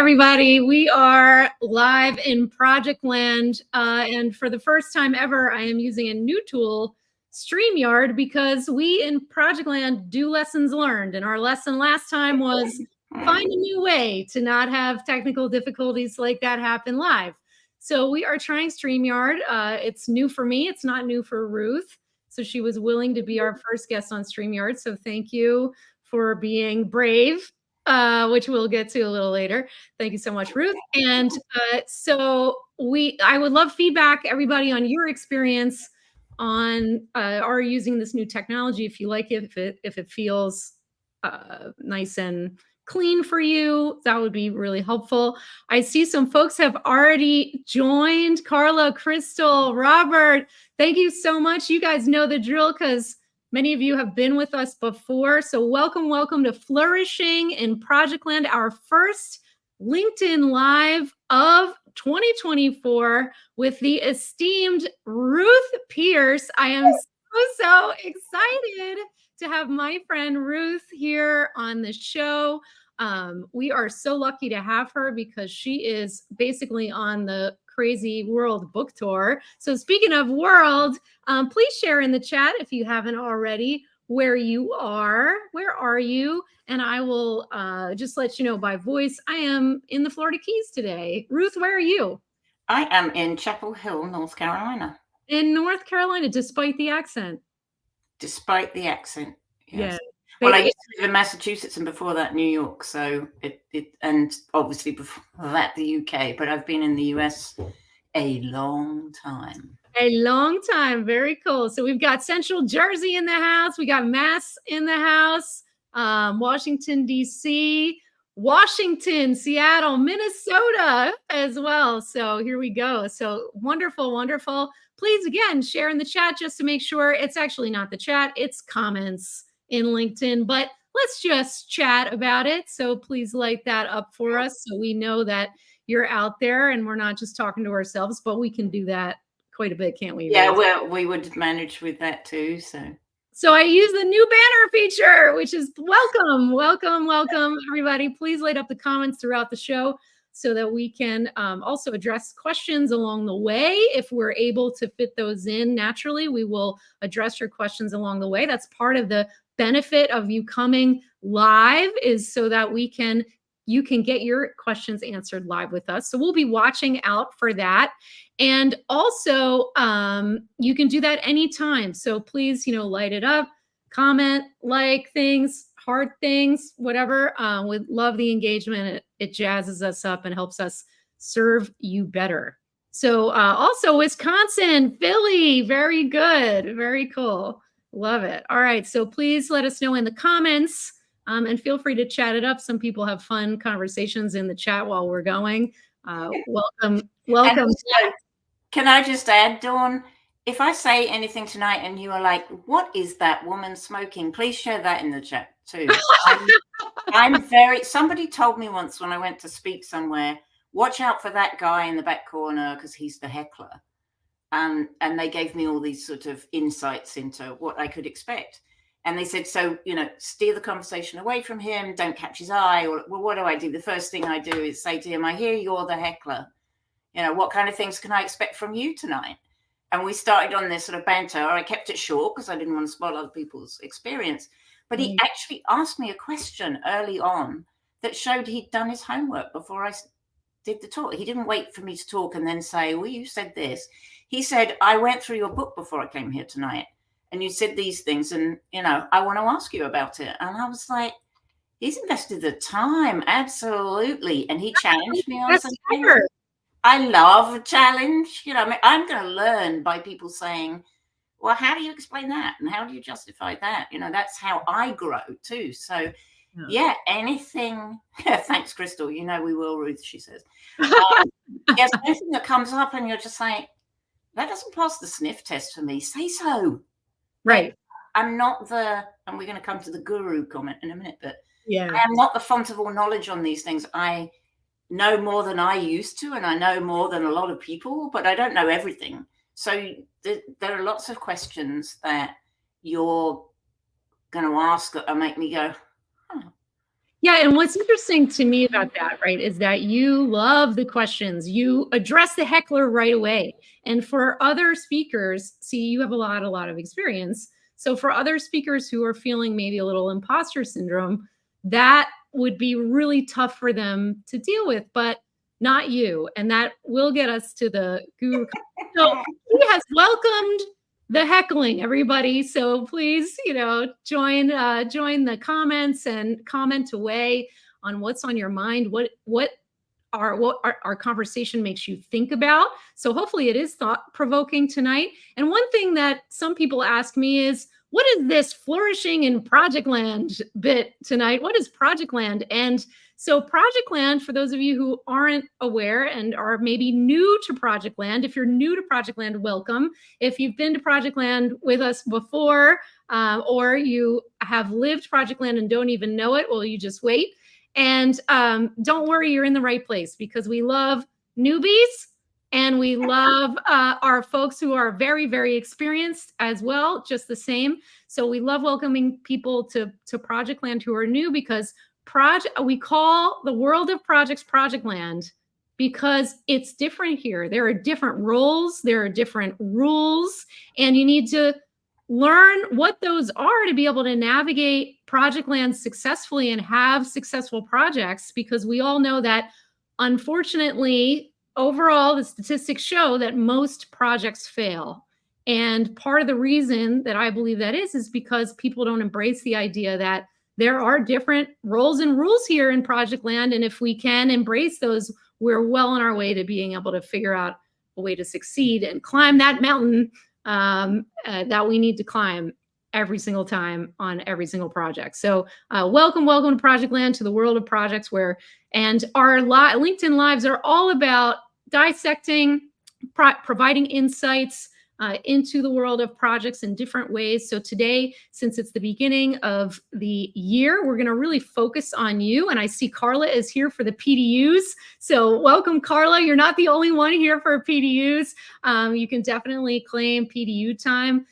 everybody. We are live in Projectland, and for the first time ever, I am using a new tool, StreamYard, because we in Projectland do lessons learned, and our lesson last time was find a new way to not have technical difficulties like that happen live. So we are trying StreamYard. It's new for me. It's not new for Ruth. So she was willing to be our first guest on StreamYard. So thank you for being brave. Which we'll get to a little later. Thank you so much, Ruth. And I would love feedback, everybody, on your experience on are using this new technology. If you like it, if it feels nice and clean for you, that would be really helpful. I see some folks have already joined. Carla, Crystal, Robert, thank you so much. You guys know the drill because many of you have been with us before. So welcome to Flourishing in Projectland, our first LinkedIn Live of 2024 with the esteemed Ruth Pearce. I am so excited to have my friend Ruth here on the show. We are so lucky to have her because she is basically on the crazy world book tour. So speaking of world, please share in the chat if you haven't already where you are. Where are you? And I will just let you know by voice. I am in the Florida Keys today. Ruth, where are you? I am in Chapel Hill, North Carolina. In North Carolina, despite the accent. Despite the accent, yes. Yeah. Well, I used to live in Massachusetts and before that New York, so and obviously before that the UK, but I've been in the US a long time. A long time. Very cool. So we've got Central Jersey in the house. We got Mass in the house. Washington, D.C., Washington, Seattle, Minnesota as well. So here we go. So wonderful, wonderful. Please, again, share in the chat just to make sure it's actually not the chat. It's comments in LinkedIn, but let's just chat about it. So please light that up for us so we know that you're out there and we're not just talking to ourselves, but we can do that quite a bit, can't we? Yeah, well, we would manage with that too. So I use the new banner feature, which is welcome, everybody. Please light up the comments throughout the show so that we can also address questions along the way. If we're able to fit those in naturally, we will address your questions along the way. That's part of the benefit of you coming live, is so that you can get your questions answered live with us. So we'll be watching out for that. And also, you can do that anytime. So please, light it up, comment, like things, hard things, whatever. We love the engagement. It jazzes us up and helps us serve you better. So also Wisconsin, Philly, very good. Very cool. Love it. All right. So please let us know in the comments. And feel free to chat it up. Some people have fun conversations in the chat while we're going. Welcome. Can I just add, Dawn, if I say anything tonight and you are like, what is that woman smoking? Please share that in the chat too. Somebody told me once when I went to speak somewhere, watch out for that guy in the back corner because he's the heckler. And they gave me all these sort of insights into what I could expect. And they said, so, steer the conversation away from him, don't catch his eye. Or, well, what do I do? The first thing I do is say to him, I hear you're the heckler. What kind of things can I expect from you tonight? And we started on this sort of banter. I kept it short because I didn't want to spoil other people's experience. But he actually asked me a question early on that showed he'd done his homework before I did the talk. He didn't wait for me to talk and then say, well, you said this. He said, I went through your book before I came here tonight. And you said these things, and, I want to ask you about it. And I was like, he's invested the time. Absolutely. And he challenged me on something. I love a challenge. I'm going to learn by people saying, well, how do you explain that? And how do you justify that? That's how I grow too. So yeah, anything. Thanks, Crystal. We will, Ruth, she says. Yes, anything that comes up and you're just like, that doesn't pass the sniff test for me. Say so. Right. I'm not and we're going to come to the guru comment in a minute, but yeah, I am not the font of all knowledge on these things. I know more than I used to, and I know more than a lot of people, but I don't know everything. So there are lots of questions that you're going to ask that make me go, huh. Yeah, and what's interesting to me about that, right, is that you love the questions. You address the heckler right away. And for other speakers, see, you have a lot of experience. So for other speakers who are feeling maybe a little imposter syndrome, that would be really tough for them to deal with, but not you. And that will get us to the guru. So he has welcomed the heckling, everybody. So please, join the comments and comment away on what's on your mind, what our conversation makes you think about. So hopefully it is thought provoking tonight. And one thing that some people ask me is, what is this flourishing in Projectland bit tonight? What is Projectland? And so Projectland, for those of you who aren't aware and are maybe new to Projectland, if you're new to Projectland, welcome. If you've been to Projectland with us before, or you have lived Projectland and don't even know it, well, you just wait. And don't worry, you're in the right place, because we love newbies and we love our folks who are very, very experienced as well, just the same. So we love welcoming people to Projectland who are new, because we call the world of projects Projectland because it's different here. There are different roles, there are different rules, and you need to learn what those are to be able to navigate Projectland successfully and have successful projects, because we all know that, unfortunately, overall, the statistics show that most projects fail. And part of the reason that I believe that is because people don't embrace the idea that there are different roles and rules here in Projectland. And if we can embrace those, we're well on our way to being able to figure out a way to succeed and climb that mountain that we need to climb every single time on every single project. So welcome to Projectland, to the world of projects, and our LinkedIn Lives are all about dissecting, providing insights into the world of projects in different ways. So today, since it's the beginning of the year, we're going to really focus on you. And I see Carla is here for the PDUs. So welcome, Carla. You're not the only one here for PDUs. You can definitely claim PDU time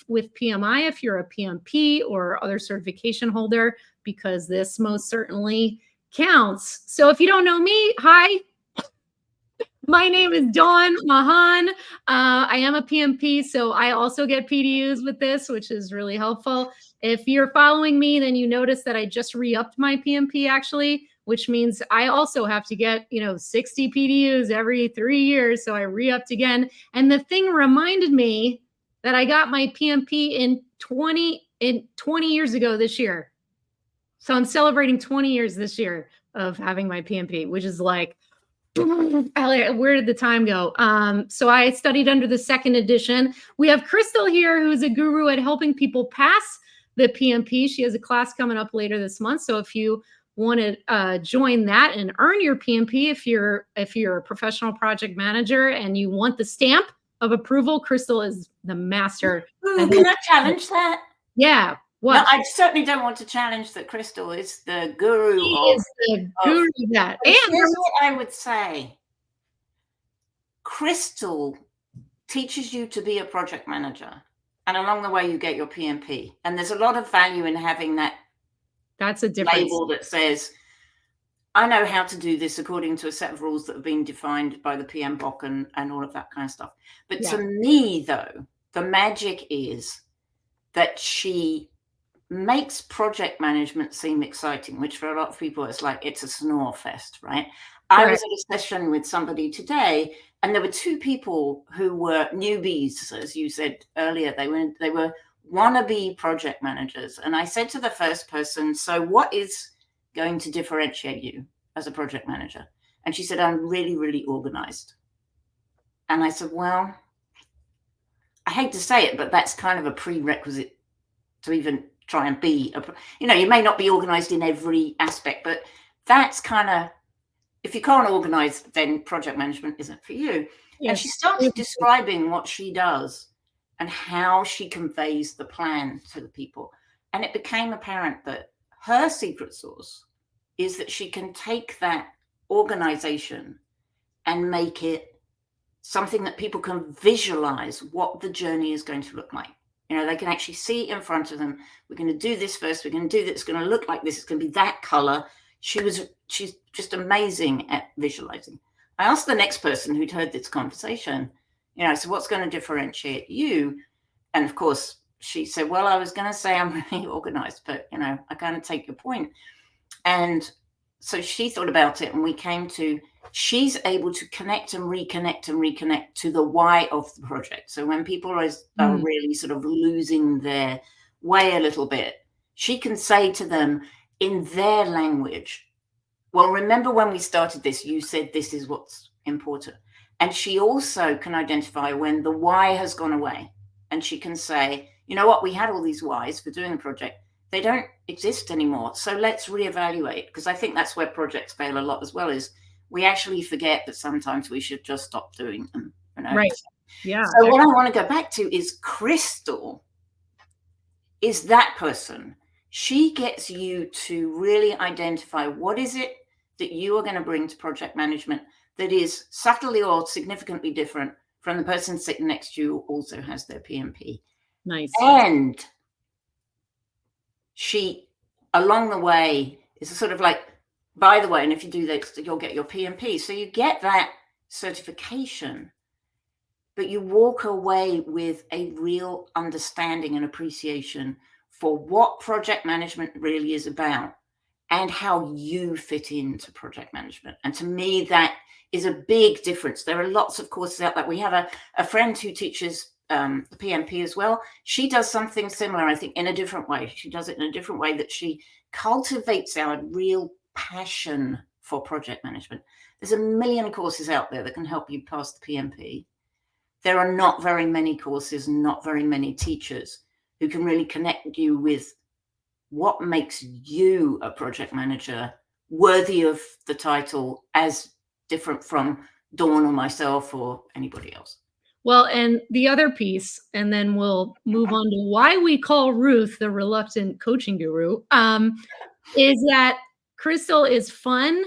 with PMI if you're a PMP or other certification holder, because this most certainly counts. So if you don't know me, hi. My name is Dawn Mahan. I am a PMP, so I also get PDUs with this, which is really helpful. If you're following me, then you notice that I just re-upped my PMP, actually, which means I also have to get 60 PDUs every 3 years. So I re-upped again. And the thing reminded me that I got my PMP in 20 years ago this year. So I'm celebrating 20 years this year of having my PMP, which is like, where did the time go? So I studied under the second edition. We have Crystal here, who's a guru at helping people pass the PMP. She has a class coming up later this month. So if you want to join that and earn your PMP, if you're a professional project manager and you want the stamp of approval, Crystal is the master. Ooh, can I challenge that? Yeah. What? No, I certainly don't want to challenge that Crystal is the guru is the guru of that. And here's what I would say. Crystal teaches you to be a project manager, and along the way you get your PMP. And there's a lot of value in having that. That's a difference. Label that says, I know how to do this according to a set of rules that have been defined by the PMBOK and all of that kind of stuff. But to me, though, the magic is that she makes project management seem exciting, which for a lot of people it's like it's a snore fest, right? I was at a session with somebody today, and there were two people who were newbies, as you said earlier. They were wannabe project managers, and I said to the first person, "So what is going to differentiate you as a project manager?" And she said, "I'm really, really organized." And I said, "Well, I hate to say it, but that's kind of a prerequisite to even try and be, you may not be organized in every aspect, but that's kind of, if you can't organize, then project management isn't for you." Yes. And she started describing what she does and how she conveys the plan to the people. And it became apparent that her secret sauce is that she can take that organization and make it something that people can visualize what the journey is going to look like You know, they can actually see in front of them. We're going to do this first. We're going to do this. It's going to look like this. It's going to be that color. She's just amazing at visualizing. I asked the next person who'd heard this conversation, you know, so what's going to differentiate you? And of course, she said, well, I was going to say I'm really organized, but, you know, I kind of take your point. And so she thought about it, and we came to, she's able to connect and reconnect to the why of the project. So when people are really sort of losing their way a little bit, she can say to them in their language, well, remember when we started this, you said this is what's important. And she also can identify when the why has gone away. And she can say, you know what, we had all these whys for doing the project. They don't exist anymore. So let's reevaluate, because I think that's where projects fail a lot as well, is we actually forget that sometimes we should just stop doing them. You know? Right. Yeah. So what I want to go back to is Crystal is that person. She gets you to really identify what is it that you are going to bring to project management that is subtly or significantly different from the person sitting next to you who also has their PMP. Nice. And she, along the way, is sort of like, by the way, and if you do this, you'll get your PMP. So you get that certification, but you walk away with a real understanding and appreciation for what project management really is about and how you fit into project management. And to me, that is a big difference. There are lots of courses out there. We have a friend who teaches the PMP as well. She does something similar, I think, in a different way. She does it in a different way, that she cultivates our real passion for project management. There's a million courses out there that can help you pass the PMP. There are not very many courses, not very many teachers who can really connect you with what makes you a project manager worthy of the title, as different from Dawn or myself or anybody else. Well, and the other piece, and then we'll move on to why we call Ruth the reluctant coaching guru, is that Crystal is fun.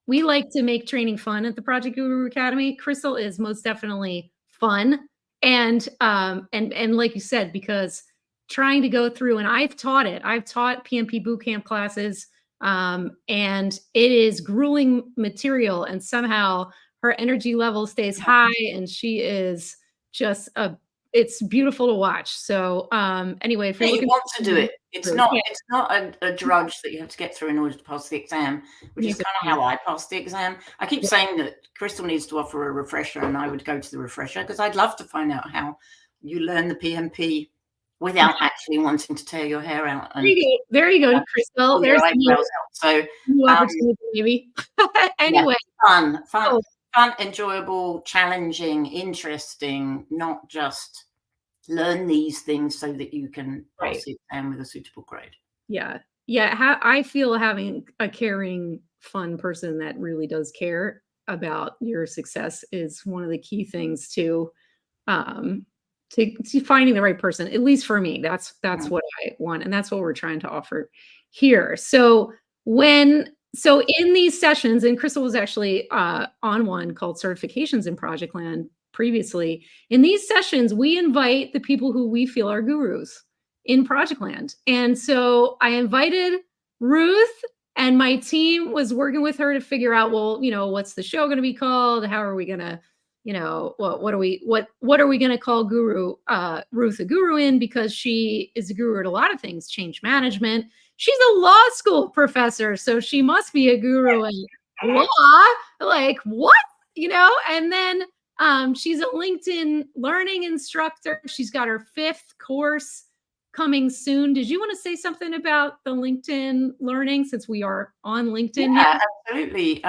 We like to make training fun at the Project Guru Academy. Crystal is most definitely fun. And like you said, because trying to go through, and I've taught PMP bootcamp classes, and it is grueling material, and somehow her energy level stays high, and she is just it's beautiful to watch. So anyway, if you're looking, you want to do it, it's not a drudge that you have to get through in order to pass the exam, which is kind of how I passed the exam. I keep saying that Crystal needs to offer a refresher, and I would go to the refresher, because I'd love to find out how you learn the PMP without actually wanting to tear your hair out. And, there you go, Crystal. There's a new opportunity, maybe. Anyway, yeah, fun, enjoyable, challenging, interesting, not just learn these things so that you can pass the exam with a suitable grade. Yeah. I feel having a caring, fun person that really does care about your success is one of the key things to finding the right person. At least for me, that's what I want, and that's what we're trying to offer here. So in these sessions, and Crystal was actually on one called Certifications in Projectland previously. In these sessions, we invite the people who we feel are gurus in Projectland. And so I invited Ruth, and my team was working with her to figure out, well, what's the show going to be called? How are we going to, what are we going to call Ruth a guru in? Because she is a guru at a lot of things, change management. She's a law school professor, so she must be a guru in law. Like, what? And then she's a LinkedIn learning instructor. She's got her 5th course coming soon. Did you want to say something about the LinkedIn learning, since we are on LinkedIn? Yeah, absolutely.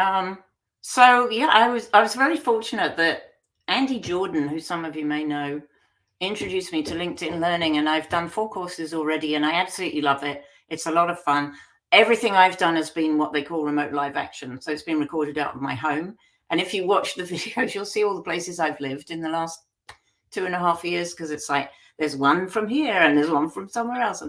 So yeah, I was very fortunate that Andy Jordan, who some of you may know, introduced me to LinkedIn Learning, and I've done 4 courses already, and I absolutely love it. It's a lot of fun. Everything I've done has been what they call remote live action. So it's been recorded out of my home. And if you watch the videos, you'll see all the places I've lived in the last 2.5 years, because it's like, there's one from here and there's one from somewhere else.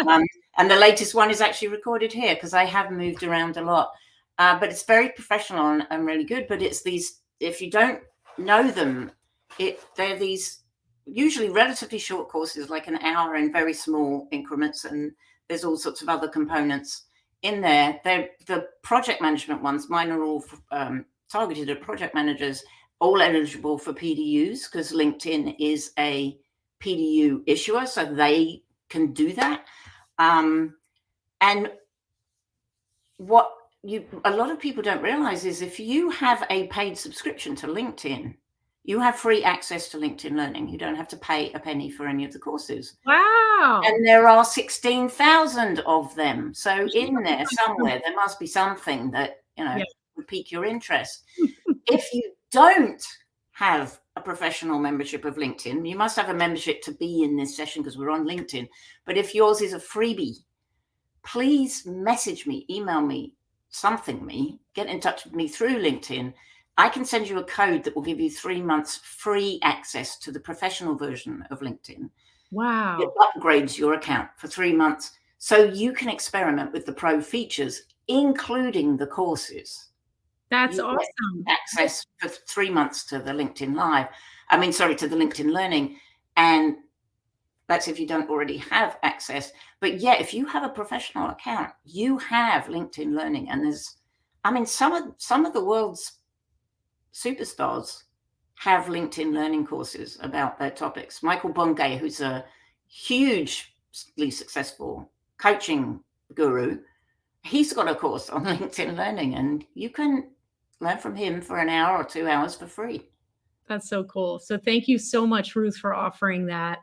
And the latest one is actually recorded here, because I have moved around a lot. But it's very professional and really good. But it's these, if you don't know them, they're these usually relatively short courses, like an hour in very small increments, and there's all sorts of other components in there. The project management ones, mine are all targeted at project managers, all eligible for PDUs, because LinkedIn is a PDU issuer, so they can do that. And what a lot of people don't realize is if you have a paid subscription to LinkedIn, you have free access to LinkedIn Learning. You don't have to pay a penny for any of the courses. Wow. And there are 16,000 of them. So in there somewhere, there must be something that, would pique your interest. If you don't have a professional membership of LinkedIn, you must have a membership to be in this session because we're on LinkedIn. But if yours is a freebie, please message me, email me, get in touch with me through LinkedIn. I can send you a code that will give you 3 months free access to the professional version of LinkedIn. Wow. It upgrades your account for 3 months so you can experiment with the pro features, including the courses. That's You get awesome. access for 3 months to the LinkedIn Live. To the LinkedIn Learning. And that's if you don't already have access. But yeah, if you have a professional account, you have LinkedIn Learning. And there's, some of the world's superstars have LinkedIn Learning courses about their topics. Michael Bungay, who's a hugely successful coaching guru, he's got a course on LinkedIn Learning, and you can learn from him for an hour or 2 hours for free. That's so cool. So thank you so much, Ruth, for offering that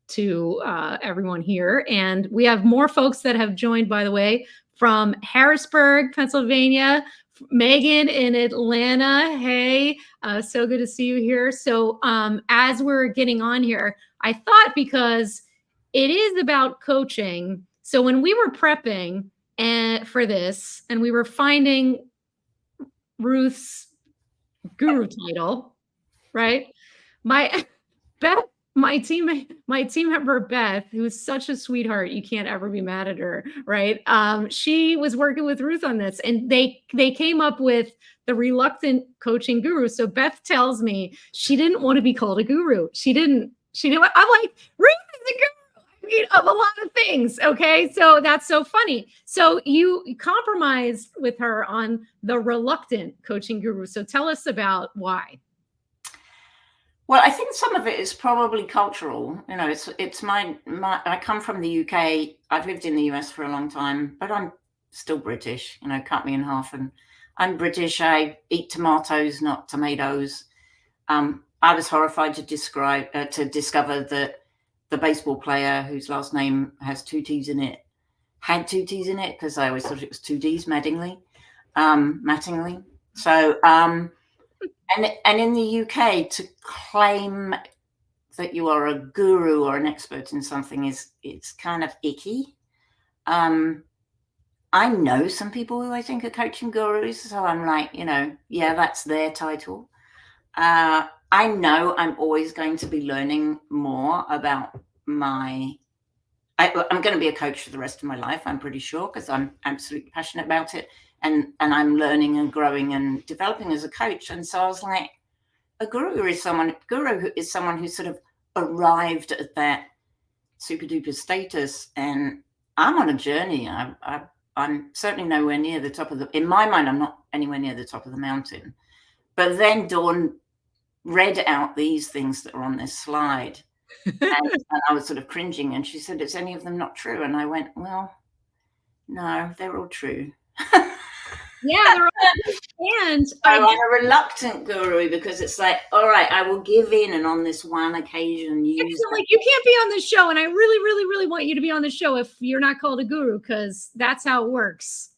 to everyone here. And we have more folks that have joined, by the way, from Harrisburg, Pennsylvania, Megan in Atlanta. Hey, so good to see you here. So as we're getting on here, I thought, because it is about coaching. So when we were prepping for this, and we were finding Ruth's guru title, right? My team member Beth, who is such a sweetheart, you can't ever be mad at her, right? She was working with Ruth on this, and they came up with the reluctant coaching guru. So Beth tells me she didn't want to be called a guru. She didn't. I'm like, Ruth is a guru. Of a lot of things. Okay. So that's so funny. So you compromised with her on the reluctant coaching guru. So tell us about why. Well, I think some of it is probably cultural. It's I come from the UK. I've lived in the US for a long time, but I'm still British. Cut me in half, and I'm British. I eat tomatoes, not tomatoes. I was horrified to discover that the baseball player whose last name has 2 T's in it had 2 T's in it, because I always thought it was 2 D's, Mattingly. So, and in the UK, to claim that you are a guru or an expert in something it's kind of icky. I know some people who I think are coaching gurus, so I'm like, yeah, that's their title. I know I'm always going to be learning more about I'm going to be a coach for the rest of my life, I'm pretty sure, because I'm absolutely passionate about it. And I'm learning and growing and developing as a coach. And so I was like, a guru is someone who sort of arrived at that super duper status. And I'm on a journey. I'm certainly nowhere near the top in my mind, I'm not anywhere near the top of the mountain. But then Dawn read out these things that are on this slide. and I was sort of cringing, and she said, "Is any of them not true?" And I went, "Well, no, they're all true." Yeah, they're all, and I'm a reluctant guru, because it's like, all right, I will give in, and on this one occasion use like, you can't be on the show, and I really, really, really want you to be on the show if you're not called a guru, because that's how it works.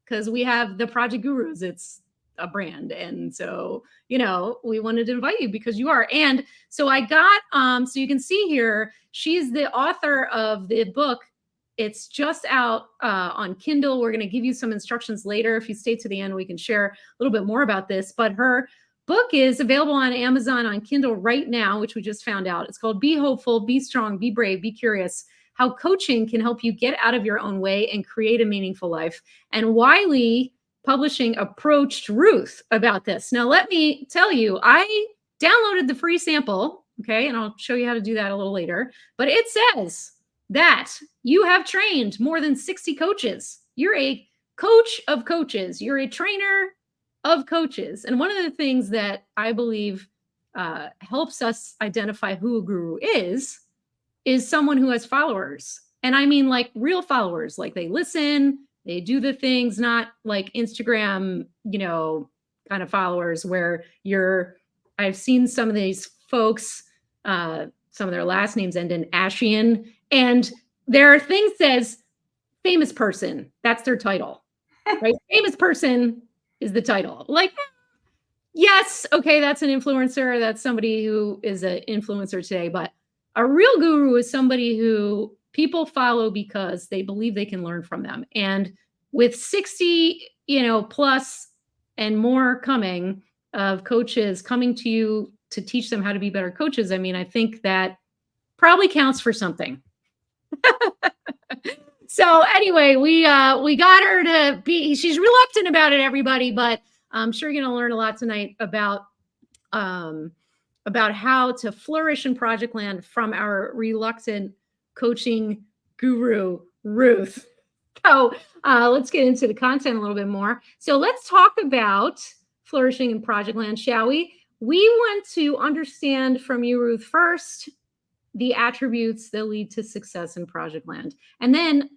Because we have the Project Gurus, it's a brand, and so we wanted to invite you because you are. And so I got so you can see here, she's the author of the book. It's just out on Kindle. We're going to give you some instructions later. If you stay to the end, we can share a little bit more about this. But her book is available on Amazon on Kindle right now, which we just found out. It's called Be Hopeful, Be Strong, Be Brave, Be Curious: How Coaching Can Help You Get Out of Your Own Way and Create a Meaningful Life. And Wiley Publishing approached Ruth about this. Now, let me tell you, I downloaded the free sample Okay. And I'll show you how to do that a little later. But it says that you have trained more than 60 coaches. You're a coach of coaches. You're a trainer of coaches. And one of the things that I believe helps us identify who a guru is someone who has followers. And I mean like real followers, like they listen, they do the things, not like Instagram, kind of followers where I've seen some of these folks, some of their last names end in Ashian, and their thing says famous person. That's their title, right? Famous person is the title. Like, yes, okay, that's an influencer. That's somebody who is an influencer today, but a real guru is somebody who people follow because they believe they can learn from them. And with 60, plus and more coming of coaches coming to you to teach them how to be better coaches, I mean, I think that probably counts for something. So anyway, we got her to be, she's reluctant about it, everybody, but I'm sure you're going to learn a lot tonight about how to flourish in Projectland from our reluctant coaching guru, Ruth. So let's get into the content a little bit more. So let's talk about flourishing in Projectland, shall we? We want to understand from you, Ruth, first, the attributes that lead to success in Projectland. And then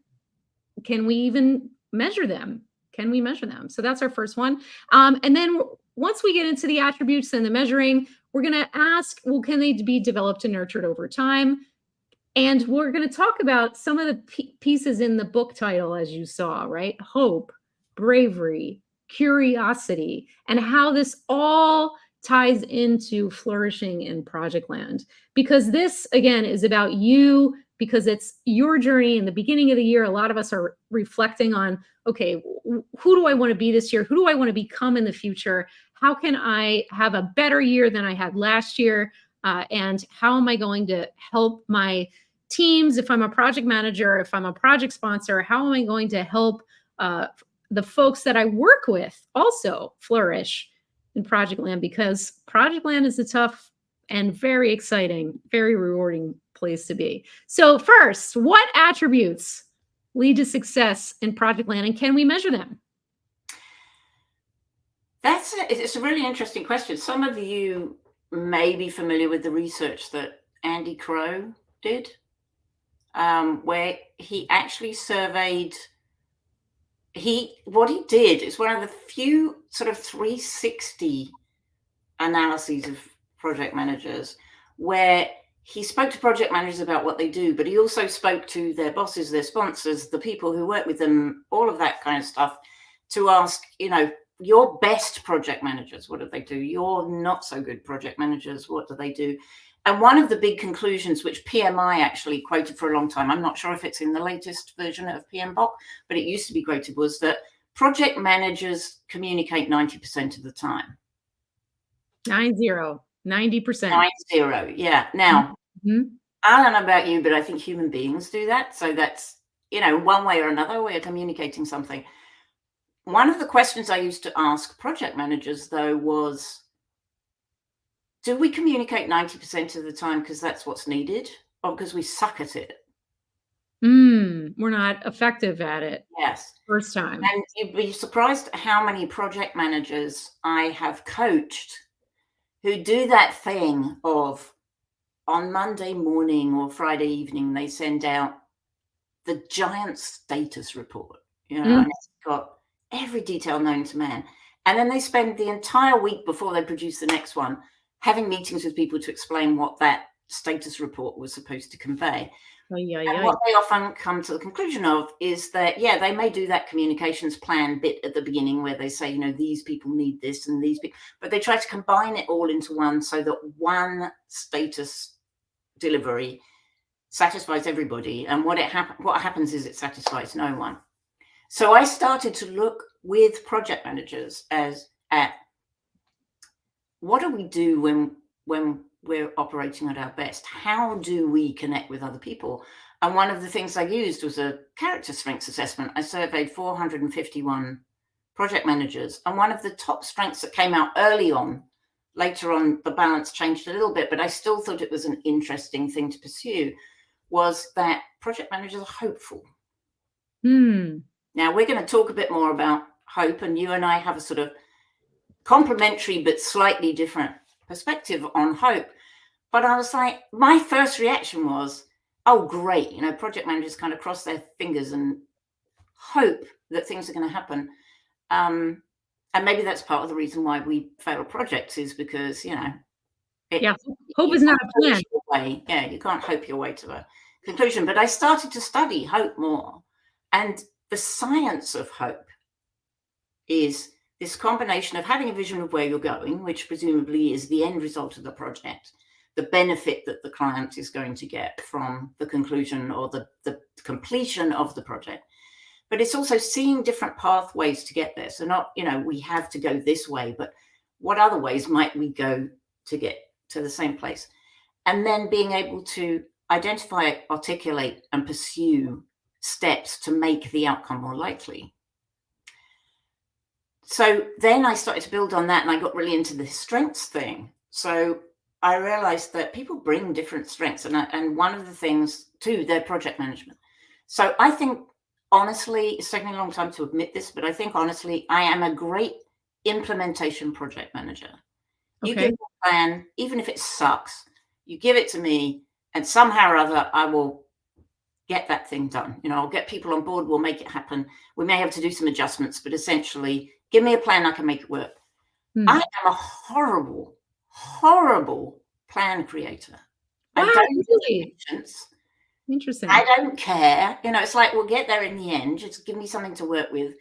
can we even measure them? Can we measure them? So that's our first one. And then once we get into the attributes and the measuring, we're going to ask, well, can they be developed and nurtured over time? And we're going to talk about some of the pieces in the book title, as you saw, right? Hope, bravery, curiosity, and how this all ties into flourishing in Projectland. Because this, again, is about you, because it's your journey in the beginning of the year. A lot of us are reflecting on, okay, who do I want to be this year? Who do I want to become in the future? How can I have a better year than I had last year? And how am I going to help my teams? If I'm a project manager, if I'm a project sponsor, how am I going to help the folks that I work with also flourish in Projectland? Because Projectland is a tough and very exciting, very rewarding place to be. So first, what attributes lead to success in Projectland, and can we measure them? It's a really interesting question. Some of you may be familiar with the research that Andy Crow did, where he actually surveyed. What he did is one of the few sort of 360 analyses of project managers where he spoke to project managers about what they do, but he also spoke to their bosses, their sponsors, the people who work with them, all of that kind of stuff, to ask, your best project managers, what do they do? Your not so good project managers, what do they do? And one of the big conclusions, which PMI actually quoted for a long time, I'm not sure if it's in the latest version of PMBOK, but it used to be quoted, was that project managers communicate 90% of the time. 90%. 90, yeah. Now, I don't know about you, but I think human beings do that. So that's, one way or another, we are communicating something. One of the questions I used to ask project managers, though, was, do we communicate 90% of the time because that's what's needed, or because we suck at it? We're not effective at it. Yes. First time. And you'd be surprised how many project managers I have coached who do that thing of, on Monday morning or Friday evening, they send out the giant status report, and it's got every detail known to man. And then they spend the entire week before they produce the next one having meetings with people to explain what that status report was supposed to convey. And what they often come to the conclusion of is that, they may do that communications plan bit at the beginning where they say, these people need this and these people, but they try to combine it all into one so that one status delivery satisfies everybody. And what happens is it satisfies no one. So I started to look with project managers at what do we do when we're operating at our best? How do we connect with other people? And one of the things I used was a character strengths assessment. I surveyed 451 project managers. And one of the top strengths that came out early on, later on the balance changed a little bit, but I still thought it was an interesting thing to pursue, was that project managers are hopeful. Now we're going to talk a bit more about hope, and you and I have a sort of complementary but slightly different perspective on hope. But I was like, my first reaction was, oh, great. You know, project managers kind of cross their fingers and hope that things are going to happen. And maybe that's part of the reason why we fail projects, is because, you know, hope is not a plan. Yeah, you can't hope your way to a conclusion. But I started to study hope more. And the science of hope is this combination of having a vision of where you're going, which presumably is the end result of the project, the benefit that the client is going to get from the conclusion or the completion of the project. But it's also seeing different pathways to get there. So not, you know, we have to go this way, but what other ways might we go to get to the same place? And then being able to identify, articulate, and pursue steps to make the outcome more likely. So then I started to build on that, and I got really into the strengths thing. So I realized that people bring different strengths, and one of the things to their project management. So I think, honestly, it's taken me a long time to admit this, but I think honestly, I am a great implementation project manager. You give me a plan, even if it sucks, you give it to me, and somehow or other, I will get that thing done. You know, I'll get people on board, we'll make it happen. We may have to do some adjustments, but essentially, give me a plan, I can make it work. I am a horrible, horrible plan creator. Wow, I don't really? have patience. Interesting. I don't care. You know, it's like, we'll get there in the end. Just give me something to work with.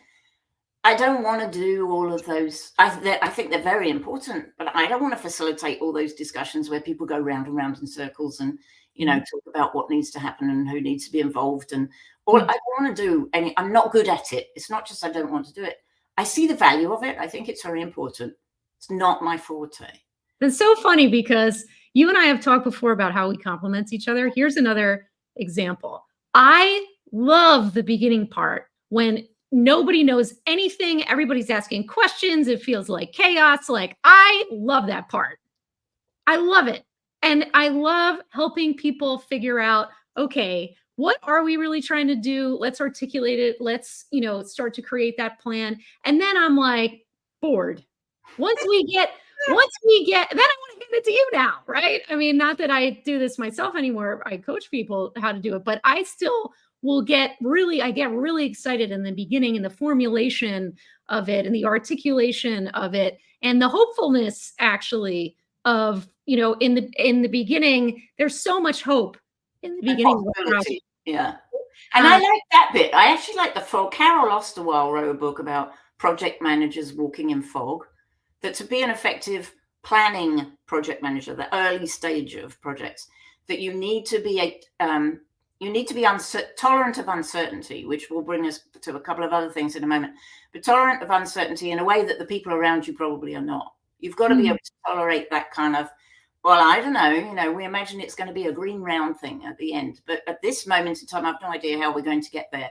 I don't want to do all of those. I think they're very important, but I don't want to facilitate all those discussions where people go round and round in circles and, you know, talk about what needs to happen and who needs to be involved. And all I don't want to do any, I'm not good at it. It's not just I don't want to do it. I see the value of it. I think it's very important. It's not my forte. It's so funny because you and I have talked before about how we complement each other. Here's another example. I love the beginning part when nobody knows anything. Everybody's asking questions. It feels like chaos. Like, I love that part. I love it. And I love helping people figure out, okay, what are we really trying to do? Let's articulate it. Let's, you know, start to create that plan. And then I'm like bored. Once we get, then I want to hand it to you now, right? I mean, not that I do this myself anymore. I coach people how to do it, but I still will get really excited in the beginning, in the formulation of it and the articulation of it and the hopefulness actually of, you know, in the beginning, there's so much hope in the beginning. Yeah. And I like that bit. I actually like the fog. Carol Osterwald wrote a book about project managers walking in fog, that to be an effective planning project manager, the early stage of projects, that you need to be tolerant of uncertainty, which will bring us to a couple of other things in a moment, but tolerant of uncertainty in a way that the people around you probably are not. You've got to be able to tolerate that kind of, well, I don't know, you know, we imagine it's going to be a green round thing at the end, but at this moment in time, I have no idea how we're going to get there.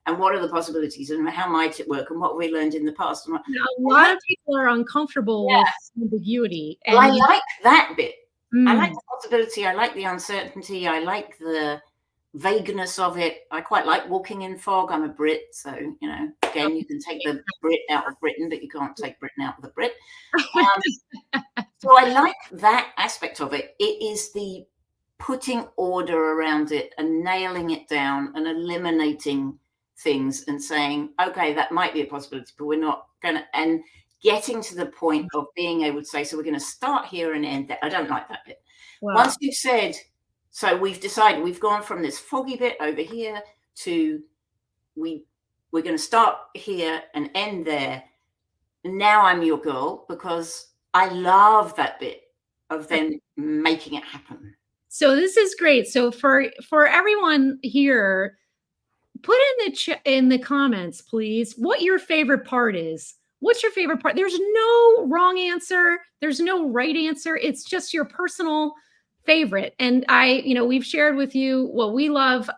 And what are the possibilities and how might it work and what we learned in the past? A lot of people are uncomfortable with ambiguity. And I like that bit. I like the possibility. I like the uncertainty. I like the vagueness of it. I quite like walking in fog. I'm a Brit, so, you know, again, you can take the Brit out of Britain, but you can't take Britain out of the Brit. So I like that aspect of it. It is the putting order around it and nailing it down and eliminating things and saying, okay, that might be a possibility, but we're not going to, and getting to the point of being able to say, so we're going to start here and end there. I don't like that bit. Wow. Once you've said, so we've decided, we've gone from this foggy bit over here to we're going to start here and end there. Now I'm your girl, because I love that bit of then making it happen. So this is great. So for everyone here, put in the comments, please, what your favorite part is. What's your favorite part? There's no wrong answer. There's no right answer. It's just your personal favorite. And we've shared with you what we love.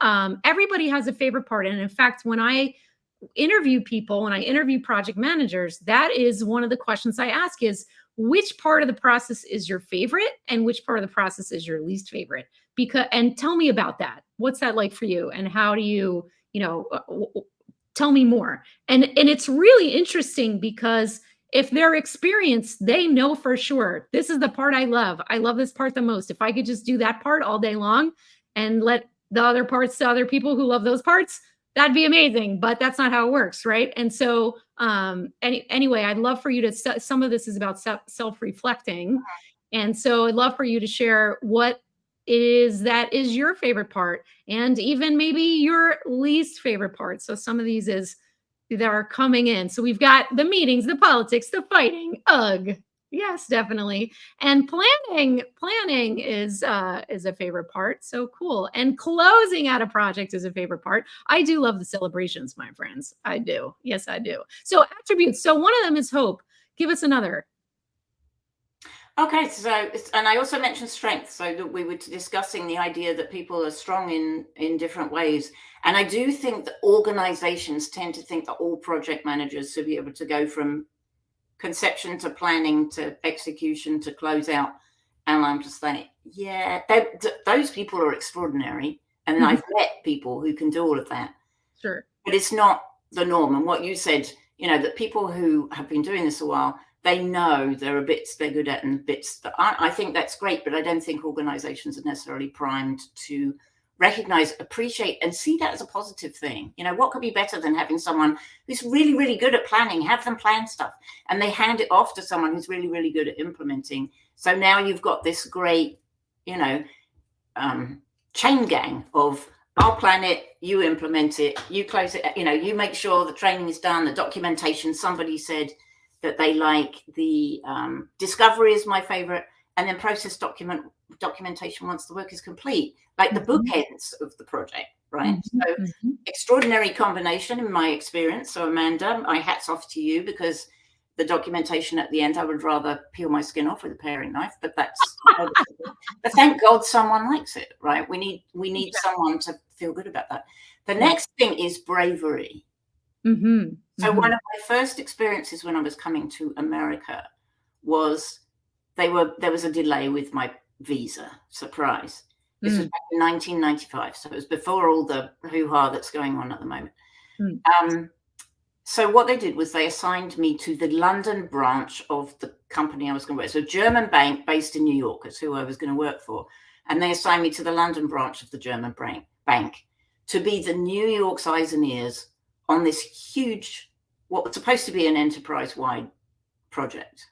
Everybody has a favorite part. And in fact, when I interview people, when I interview project managers, that is one of the questions I ask is, which part of the process is your favorite and which part of the process is your least favorite. And tell me about that. What's that like for you? And how do you, tell me more. And it's really interesting because if they're experienced, they know for sure this is the part I love. I love this part the most. If I could just do that part all day long and let the other parts to other people who love those parts, that'd be amazing. But that's not how it works, right? And so, anyway, I'd love for you to. Some of this is about self-reflecting, and so I'd love for you to share what it is that is your favorite part, and even maybe your least favorite part. So some of these is that are coming in. So we've got the meetings, the politics, the fighting. Ugh. Yes, definitely. And planning is a favorite part. So cool. And closing out a project is a favorite part. I do love the celebrations, my friends. I do. Yes, I do. So attributes. So one of them is hope. Give us another. Okay, so and I also mentioned strength, so that we were discussing the idea that people are strong in different ways. And I do think that organizations tend to think that all project managers should be able to go from conception to planning to execution to close out. And I'm just like, yeah, those people are extraordinary. And I've met people who can do all of that. Sure. But it's not the norm. And what you said, that people who have been doing this a while, they know there are bits they're good at and bits that aren't. I think that's great, but I don't think organizations are necessarily primed to recognize, appreciate, and see that as a positive thing. What could be better than having someone who's really, really good at planning, have them plan stuff, and they hand it off to someone who's really, really good at implementing. So now you've got this great, chain gang of, I'll plan it, you implement it, you close it, you make sure the training is done, the documentation. Somebody said that they like the discovery is my favorite, and then process documentation once the work is complete, like the bookends of the project, right? So extraordinary combination in my experience. So Amanda, my hat's off to you, because the documentation at the end, I would rather peel my skin off with a paring knife, but that's but thank God someone likes it, right? We need someone to feel good about that. The next thing is bravery. So one of my first experiences when I was coming to America was there was a delay with my visa. Surprise. This was back in 1995. So it was before all the hoo-ha that's going on at the moment. So what they did was they assigned me to the London branch of the company I was going to work. So a German bank based in New York is who I was going to work for. And they assigned me to the London branch of the German bank to be the New York's eyes and ears on this huge, what was supposed to be an enterprise-wide project.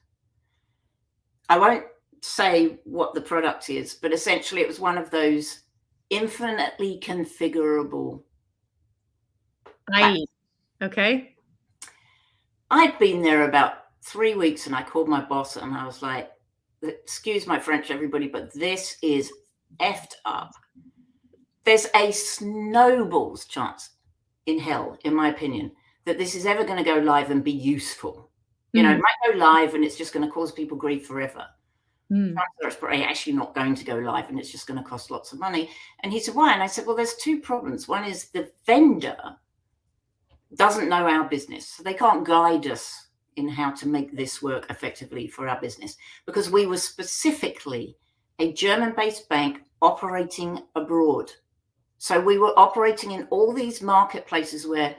I won't say what the product is, but essentially it was one of those infinitely configurable. Okay. I'd been there about 3 weeks, and I called my boss and I was like, excuse my French, everybody, but this is effed up. There's a snowball's chance in hell, in my opinion, that this is ever going to go live and be useful. It might go live and it's just going to cause people grief forever. It's probably actually not going to go live and it's just going to cost lots of money. And he said, why? And I said, well, there's two problems. One is the vendor doesn't know our business. So they can't guide us in how to make this work effectively for our business, because we were specifically a German-based bank operating abroad. So we were operating in all these marketplaces where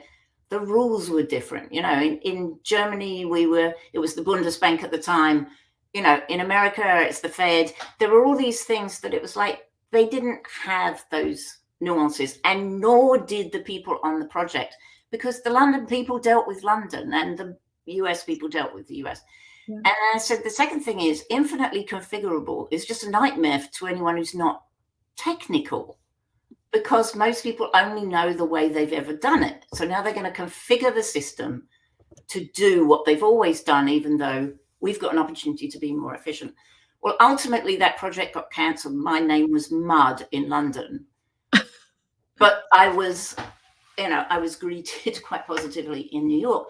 the rules were different. In Germany, it was the Bundesbank at the time. In America, it's the Fed. There were all these things that it was like they didn't have those nuances, and nor did the people on the project, because the London people dealt with London and the US people dealt with the US. Yeah. And I said, the second thing is infinitely configurable is just a nightmare to anyone who's not technical, because most people only know the way they've ever done it. So now they're going to configure the system to do what they've always done, even though we've got an opportunity to be more efficient. Well, ultimately that project got cancelled. My name was mud in London, but I was greeted quite positively in New York.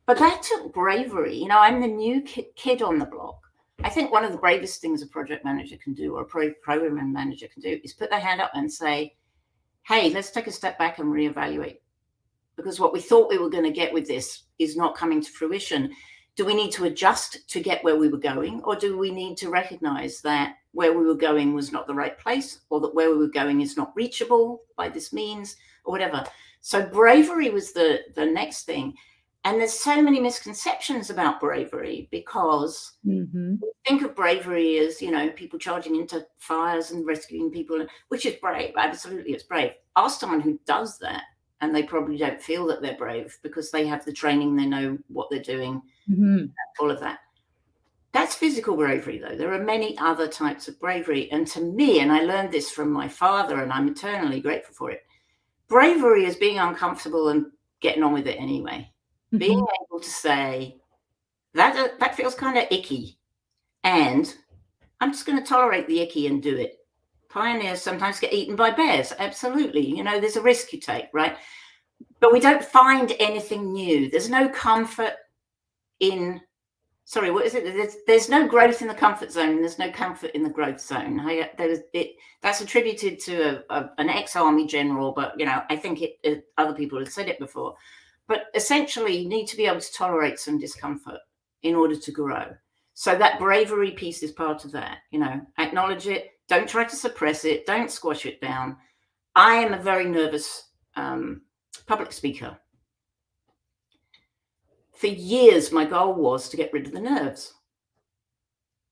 But that took bravery. I'm the new kid on the block. I think one of the bravest things a project manager can do, or a program manager can do, is put their hand up and say, hey, let's take a step back and reevaluate, because what we thought we were going to get with this is not coming to fruition. Do we need to adjust to get where we were going, or do we need to recognize that where we were going was not the right place, or that where we were going is not reachable by this means, or whatever? So bravery was the next thing. And there's so many misconceptions about bravery, because Mm-hmm. we think of bravery as, you know, people charging into fires and rescuing people, which is brave. Absolutely, it's brave. Ask someone who does that, and they probably don't feel that they're brave, because they have the training, they know what they're doing, Mm-hmm. all of that. That's physical bravery, though. There are many other types of bravery. And to me, and I learned this from my father, and I'm eternally grateful for it, bravery is being uncomfortable and getting on with it anyway. Mm-hmm. Being able to say, that feels kind of icky, and I'm just going to tolerate the icky and do it. Pioneers sometimes get eaten by bears. Absolutely. You know, there's a risk you take, right? But we don't find anything new. There's no comfort in, sorry, what is it? There's no growth in the comfort zone, and there's no comfort in the growth zone. That's attributed to an ex-army general, but, you know, I think other people have said it before. But essentially, you need to be able to tolerate some discomfort in order to grow. So that bravery piece is part of that. You know, acknowledge it. Don't try to suppress it. Don't squash it down. I am a very nervous public speaker. For years, my goal was to get rid of the nerves.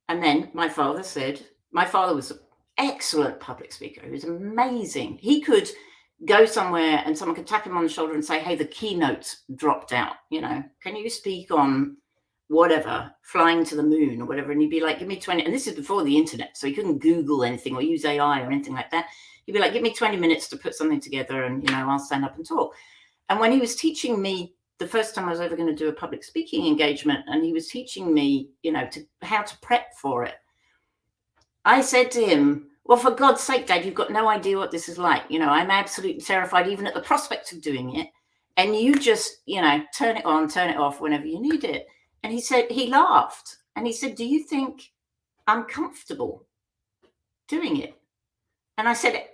And then my father was an excellent public speaker. He was amazing. He could go somewhere and someone could tap him on the shoulder and say, hey, the keynote's dropped out. You know, can you speak on whatever, flying to the moon or whatever? And he'd be like, give me 20. And this is before the internet, so he couldn't Google anything or use AI or anything like that. He'd be like, give me 20 minutes to put something together, and, you know, I'll stand up and talk. And when he was teaching me, the first time I was ever going to do a public speaking engagement, and he was teaching me, you know, how to prep for it, I said to him, well, for God's sake, Dad, you've got no idea what this is like. You know, I'm absolutely terrified even at the prospect of doing it. And you just, you know, turn it on, turn it off whenever you need it. And he said, he laughed and he said, do you think I'm comfortable doing it? And I said,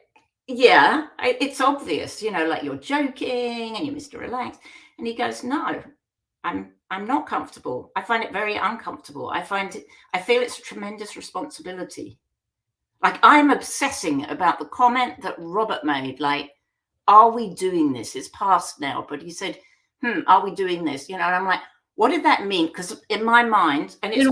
yeah, it's obvious, you know, like you're joking and you're Mr. Relaxed. And he goes, no, I'm not comfortable. I find it very uncomfortable. I feel it's a tremendous responsibility. Like, I'm obsessing about the comment that Robert made, like, are we doing this? It's past now. But he said, are we doing this? You know, and I'm like, what did that mean? Because in my mind, and it's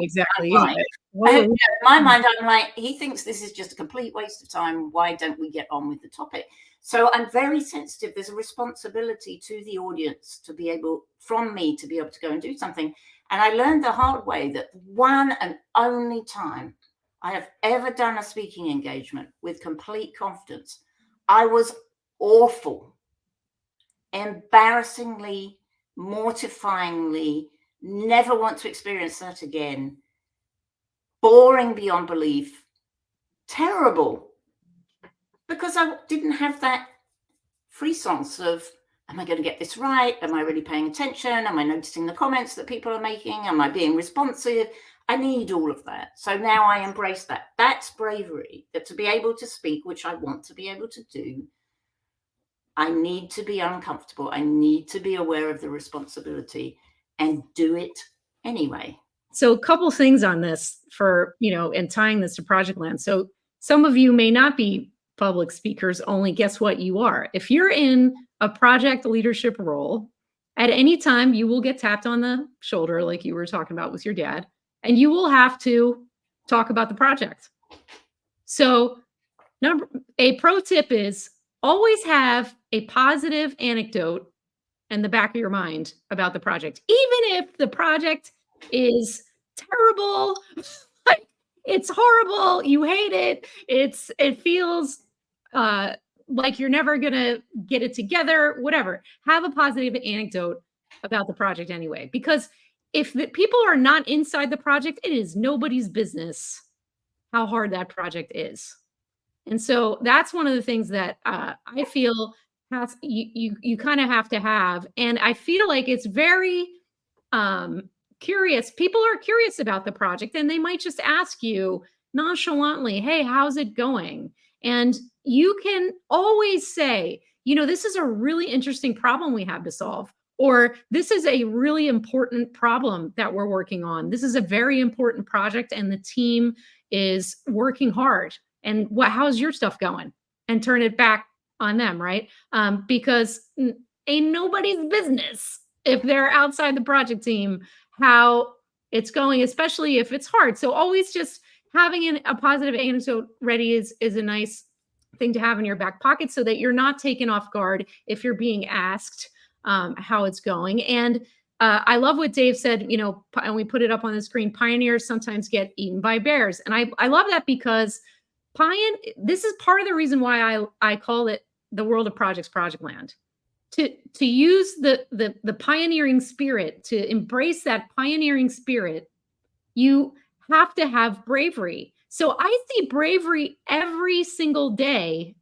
exactly right, in my mind, I'm like, he thinks this is just a complete waste of time. Why don't we get on with the topic? So I'm very sensitive. There's a responsibility to the audience to be able, from me, to be able to go and do something. And I learned the hard way that one and only time I have ever done a speaking engagement with complete confidence, I was awful, embarrassingly, mortifyingly, never want to experience that again, boring beyond belief, terrible, because I didn't have that frisson of, am I going to get this right? Am I really paying attention? Am I noticing the comments that people are making? Am I being responsive? I need all of that. So now I embrace that. That's bravery, that to be able to speak, which I want to be able to do, I need to be uncomfortable. I need to be aware of the responsibility and do it anyway. So a couple things on this for, you know, and tying this to Projectland. So some of you may not be public speakers, only guess what you are. If you're in a project leadership role, at any time you will get tapped on the shoulder, like you were talking about with your dad, and you will have to talk about the project. So a pro tip is always have a positive anecdote in the back of your mind about the project, even if the project is terrible, like, it's horrible, you hate it, it feels like you're never gonna get it together, whatever. Have a positive anecdote about the project anyway, because if the people are not inside the project, it is nobody's business how hard that project is. And so that's one of the things that I feel has you kind of have to have. And I feel like it's very curious. People are curious about the project, and they might just ask you nonchalantly, "Hey, how's it going?" And you can always say, "You know, this is a really interesting problem we have to solve." or this is a really important problem that we're working on. This is a very important project and the team is working hard. And how's your stuff going? And turn it back on them, right? Because ain't nobody's business if they're outside the project team how it's going, especially if it's hard. So always just having a positive anecdote ready is a nice thing to have in your back pocket so that you're not taken off guard if you're being asked how it's going. And I love what Dave said, and we put it up on the screen, pioneers sometimes get eaten by bears. And I love that because this is part of the reason why I call it the world of projects, Projectland. To use the pioneering spirit, to embrace that pioneering spirit, you have to have bravery. So I see bravery every single day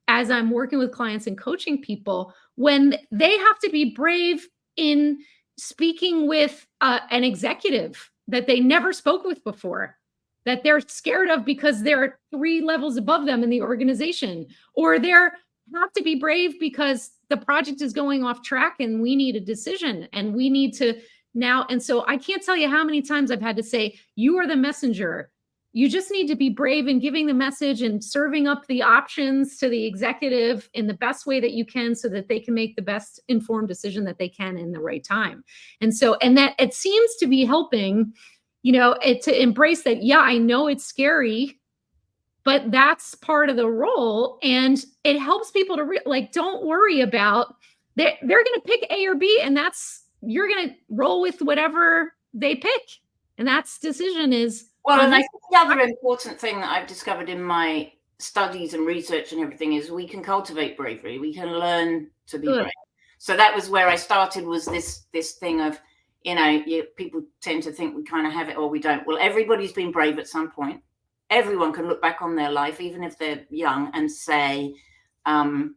as I'm working with clients and coaching people, when they have to be brave in speaking with an executive that they never spoke with before, that they're scared of because they're 3 levels above them in the organization, or they're have to be brave because the project is going off track and we need a decision and we need to now. And so I can't tell you how many times I've had to say, you are the messenger. You just need to be brave in giving the message and serving up the options to the executive in the best way that you can so that they can make the best informed decision that they can in the right time. And that it seems to be helping, to embrace that. Yeah, I know it's scary, but that's part of the role. And it helps people to don't worry about they're going to pick A or B, and you're going to roll with whatever they pick. And that's decision is. Well, and I think the other important thing that I've discovered in my studies and research and everything is we can cultivate bravery. We can learn to be brave. So that was where I started, was this thing of, people tend to think we kind of have it or we don't. Well, everybody's been brave at some point. Everyone can look back on their life, even if they're young, and say, when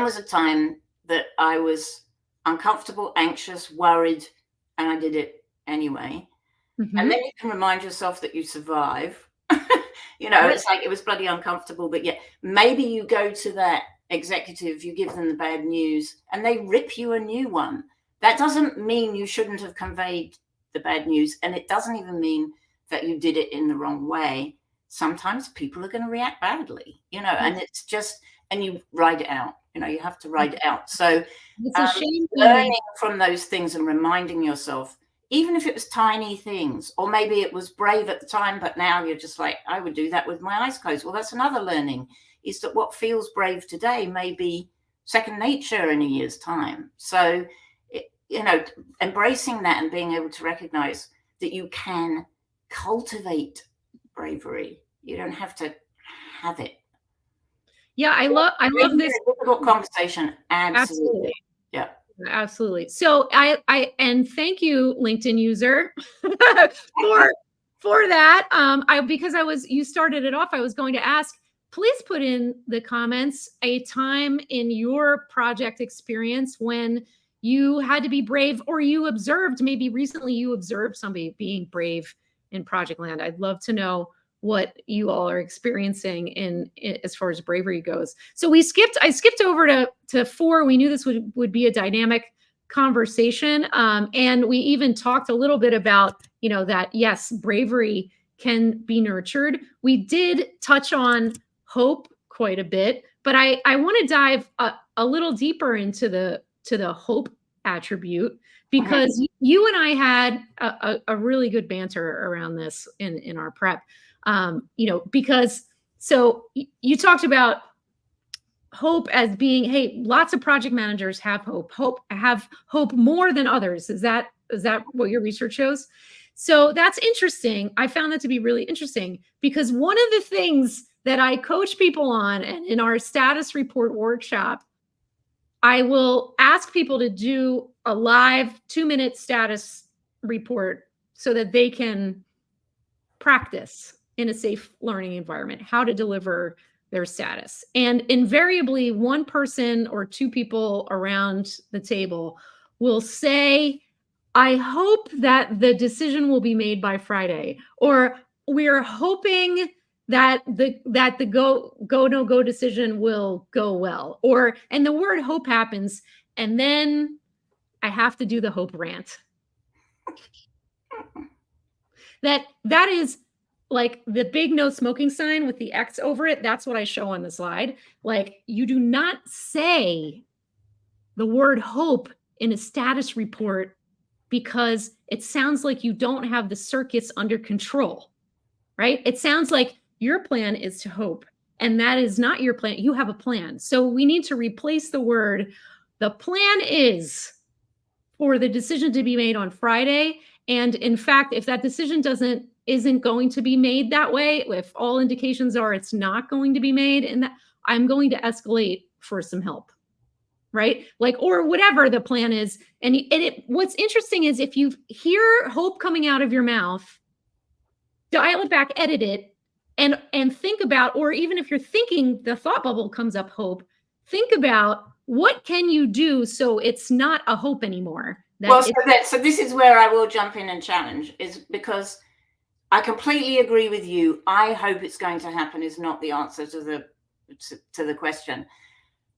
was a time that I was uncomfortable, anxious, worried, and I did it anyway? Mm-hmm. And then you can remind yourself that you survive. It's like it was bloody uncomfortable, but yeah, maybe you go to that executive, you give them the bad news, and they rip you a new one. That doesn't mean you shouldn't have conveyed the bad news, and it doesn't even mean that you did it in the wrong way. Sometimes people are going to react badly, and it's just, and you ride it out. You have to ride it out. So it's a shame. Learning from those things and reminding yourself, even if it was tiny things, or maybe it was brave at the time, but now you're just like, I would do that with my eyes closed. Well, that's another learning, is that what feels brave today may be second nature in a year's time. So, embracing that and being able to recognize that you can cultivate bravery. You don't have to have it. Yeah, I love this difficult conversation. Absolutely. Yeah. Absolutely. So and thank you, LinkedIn user, for that. Because you started it off, I was going to ask, please put in the comments a time in your project experience when you had to be brave, or maybe recently you observed somebody being brave in Projectland. I'd love to know what you all are experiencing in as far as bravery goes. So I skipped over to 4. We knew this would be a dynamic conversation. And we even talked a little bit about, that yes, bravery can be nurtured. We did touch on hope quite a bit, but I want to dive a little deeper into the hope attribute, because you and I had a really good banter around this in our prep. Because you talked about hope as being, hey, lots of project managers have hope more than others. Is that what your research shows? So that's interesting. I found that to be really interesting, because one of the things that I coach people on, and in our status report workshop, I will ask people to do a live 2-minute status report so that they can practice in a safe learning environment how to deliver their status. And invariably, one person or 2 people around the table will say, I hope that the decision will be made by Friday, or we're hoping that the go no go decision will go well, and the word hope happens. And then I have to do the hope rant. That is like the big no smoking sign with the X over it. That's what I show on the slide. Like, you do not say the word hope in a status report because it sounds like you don't have the circuits under control, right? It sounds like your plan is to hope, and that is not your plan. You have a plan. So we need to replace the word. The plan is for the decision to be made on Friday. And in fact, if that decision isn't going to be made that way, if all indications are it's not going to be made, and that I'm going to escalate for some help, right? Like, or whatever the plan is. And what's interesting is if you hear hope coming out of your mouth, dial it back, edit it, and think about, or even if you're thinking the thought bubble comes up hope, think about what can you do so it's not a hope anymore. So this is where I will jump in and challenge, is because I completely agree with you. I hope it's going to happen is not the answer to the question.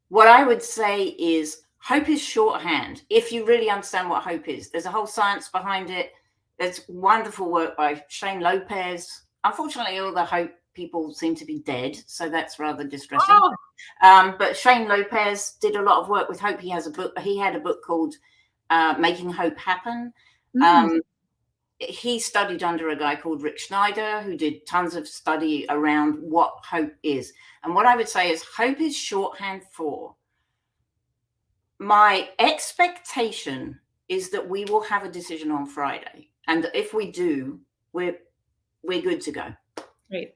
What I would say is hope is shorthand. If you really understand what hope is, there's a whole science behind it. There's wonderful work by Shane Lopez. Unfortunately, all the hope people seem to be dead, so that's rather distressing. But Shane Lopez did a lot of work with hope. He has a book. He had a book called Making Hope Happen. He studied under a guy called Rick Schneider, who did tons of study around what hope is. And what I would say is hope is shorthand for my expectation is that we will have a decision on Friday. And if we do, we're good to go. Right.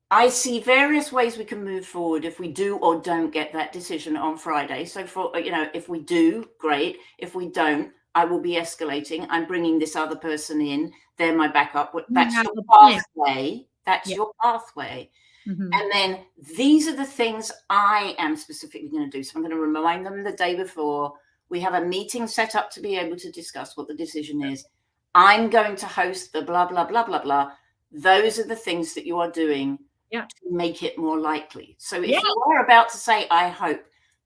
I see various ways we can move forward if we do or don't get that decision on Friday. So if we do, great. If we don't, I will be escalating. I'm bringing this other person in. They're my backup. That's your pathway. That's your pathway. Mm-hmm. And then these are the things I am specifically going to do. So I'm going to remind them the day before. We have a meeting set up to be able to discuss what the decision is. I'm going to host the blah, blah, blah, blah, blah. Those are the things that you are doing to make it more likely. So if you are about to say, I hope,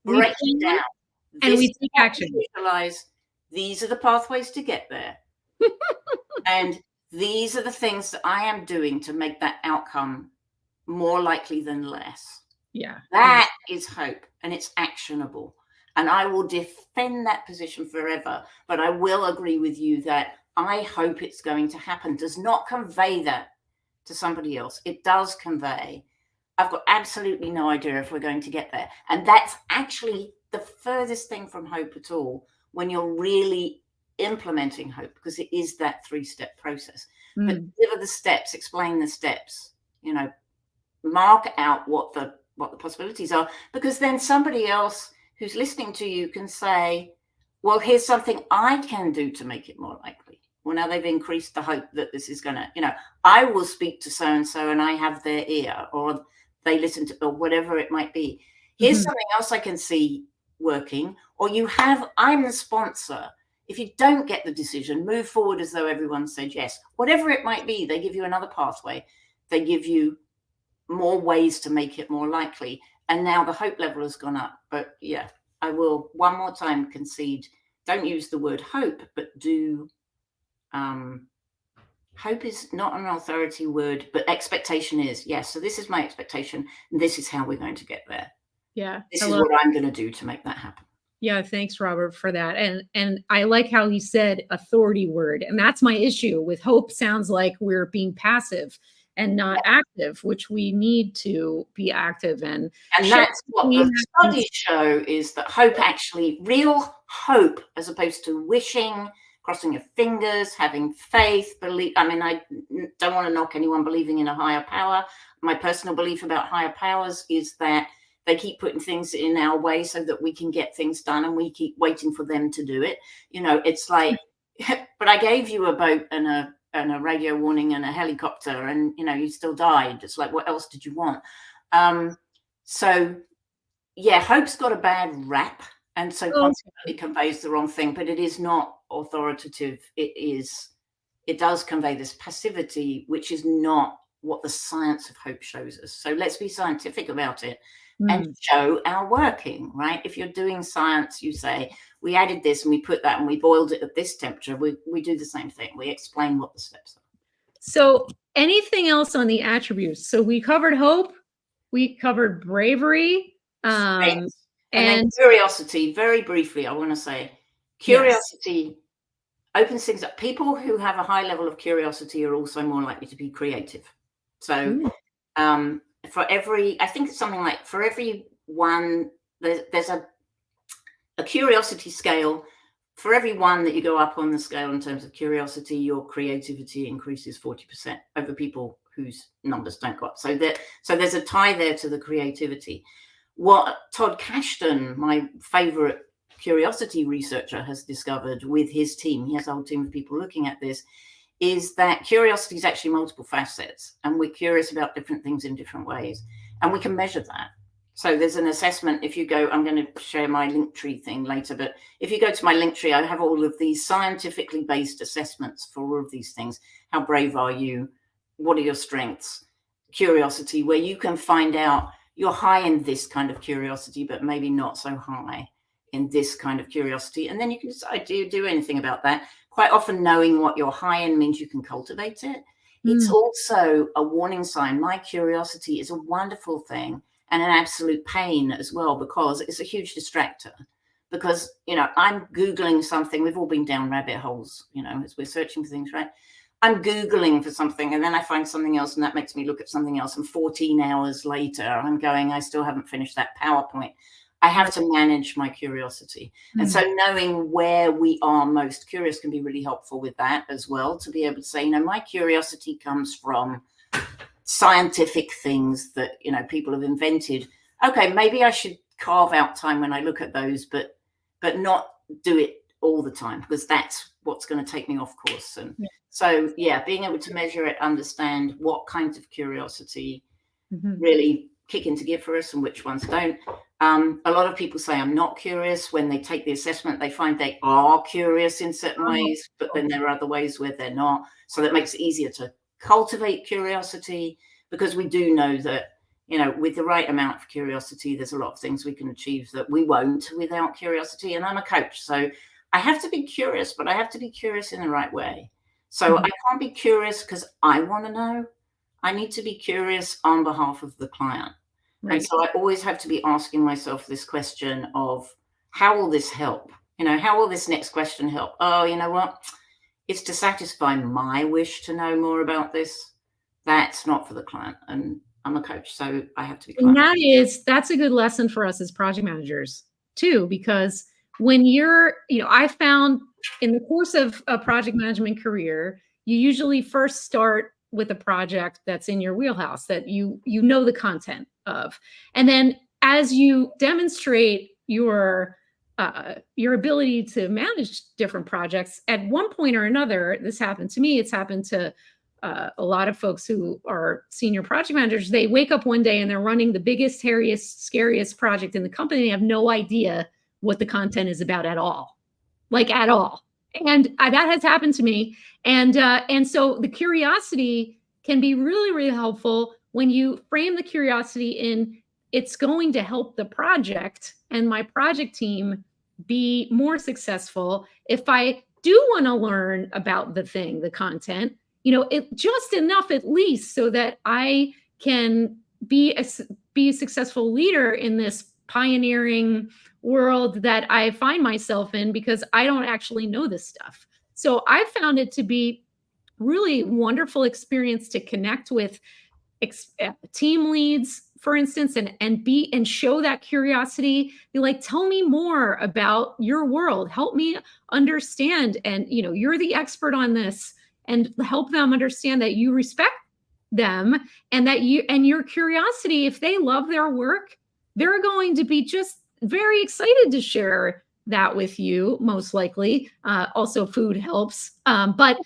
break it down. And we take action. Visualize, these are the pathways to get there. And these are the things that I am doing to make that outcome more likely than less. Yeah. That is hope, and it's actionable. And I will defend that position forever. But I will agree with you that I hope it's going to happen does not convey that to somebody else. It does convey, I've got absolutely no idea if we're going to get there. And that's actually the furthest thing from hope at all when you're really implementing hope, because it is that 3-step process. But deliver the steps, explain the steps, mark out what the possibilities are, because then somebody else who's listening to you can say, well, here's something I can do to make it more likely. Well, now they've increased the hope that this is going to, I will speak to so-and-so and I have their ear, or they listen to, or whatever it might be. Here's something else I can see working, or I'm the sponsor. If you don't get the decision, move forward as though everyone said yes. Whatever it might be, they give you another pathway. They give you more ways to make it more likely. And now the hope level has gone up. But yeah, I will one more time concede. Don't use the word hope, but do. Hope is not an authority word, but expectation is. Yes. So this is my expectation. And this is how we're going to get there. Yeah. This is what I'm going to do to make that happen. Yeah, thanks, Robert, for that. And I like how you said authority word. And that's my issue with hope. Sounds like we're being passive and not active, which we need to be active in. And that's what the studies show, is that hope, actually real hope, as opposed to wishing, crossing your fingers, having faith, believe. I mean, I don't want to knock anyone believing in a higher power. My personal belief about higher powers is that they keep putting things in our way so that we can get things done, and we keep waiting for them to do it. It's like, but I gave you a boat and a radio warning and a helicopter, and you still died. It's like, what else did you want? So yeah, hope's got a bad rap, and so consequently conveys the wrong thing, but it is not authoritative. It does convey this passivity, which is not what the science of hope shows us. So let's be scientific about it. and show our working, right? If you're doing science, you say, we added this and we put that and we boiled it at this temperature. We do the same thing. We explain what the steps are. So anything else on the attributes? So we covered hope, we covered bravery, And then curiosity, very briefly, I want to say, curiosity opens things up. People who have a high level of curiosity are also more likely to be creative. So for every, I think it's something like for every one, there's a curiosity scale. For every one that you go up on the scale in terms of curiosity, your creativity increases 40% over people whose numbers don't go up. So there's a tie there to the creativity. What Todd Kashdan, my favorite curiosity researcher, has discovered with his team, he has a whole team of people looking at this, is that curiosity is actually multiple facets, and we're curious about different things in different ways, and we can measure that. So there's an assessment. If you go, I'm going to share my Linktree thing later, but if you go to my Linktree, I have all of these scientifically based assessments for all of these things. How brave are you? What are your strengths? Curiosity, where you can find out you're high in this kind of curiosity, but maybe not so high in this kind of curiosity. And then you can decide, do you do anything about that? Quite often knowing what you're high in means you can cultivate it. It's also a warning sign. My curiosity is a wonderful thing and an absolute pain as well, because it's a huge distractor. Because, you know, I'm Googling something. We've all been down rabbit holes, you know, as we're searching for things, right? I'm Googling for something and then I find something else and that makes me look at something else. And 14 hours later, I'm going, I still haven't finished that PowerPoint. I have to manage my curiosity. And so knowing where we are most curious can be really helpful with that as well, to be able to say, you know, my curiosity comes from scientific things that, you know, people have invented. Okay, maybe I should carve out time when I look at those, but not do it all the time, because that's what's going to take me off course. And so, yeah, being able to measure it, understand what kinds of curiosity really kick into gear for us and which ones don't. A lot of people say I'm not curious. When they take the assessment, they find they are curious in certain ways, but then there are other ways where they're not. So that makes it easier to cultivate curiosity, because we do know that, you know, with the right amount of curiosity, there's a lot of things we can achieve that we won't without curiosity. And I'm a coach, so I have to be curious, but I have to be curious in the right way. So I can't be curious because I want to know. I need to be curious on behalf of the client. And so I always have to be asking myself this question of, how will this help? You know, how will this next question help? Oh, you know what? It's to satisfy my wish to know more about this. That's not for the client. And I'm a coach, so I have to be client. And that's a good lesson for us as project managers too, because when you're, you know, I found in the course of a project management career, you usually first start with a project that's in your wheelhouse, that you know the content of. And then as you demonstrate your ability to manage different projects, at one point or another, this happened to me, it's happened to a lot of folks who are senior project managers, they wake up one day and they're running the biggest, hairiest, scariest project in the company. They have no idea what the content is about at all, like at all. And that has happened to me. And so the curiosity can be really, really helpful when you frame the curiosity in, it's going to help the project and my project team be more successful. If I do want to learn about the thing, the content, you know, it just enough at least so that I can be a successful leader in this pioneering world that I find myself in, because I don't actually know this stuff. So I found it to be really wonderful experience to connect with team leads, for instance, and show that curiosity. Be like, tell me more about your world. Help me understand. And, you know, you're the expert on this, and help them understand that you respect them, and that your curiosity, if they love their work, they're going to be just very excited to share that with you, most likely. Also, food helps. But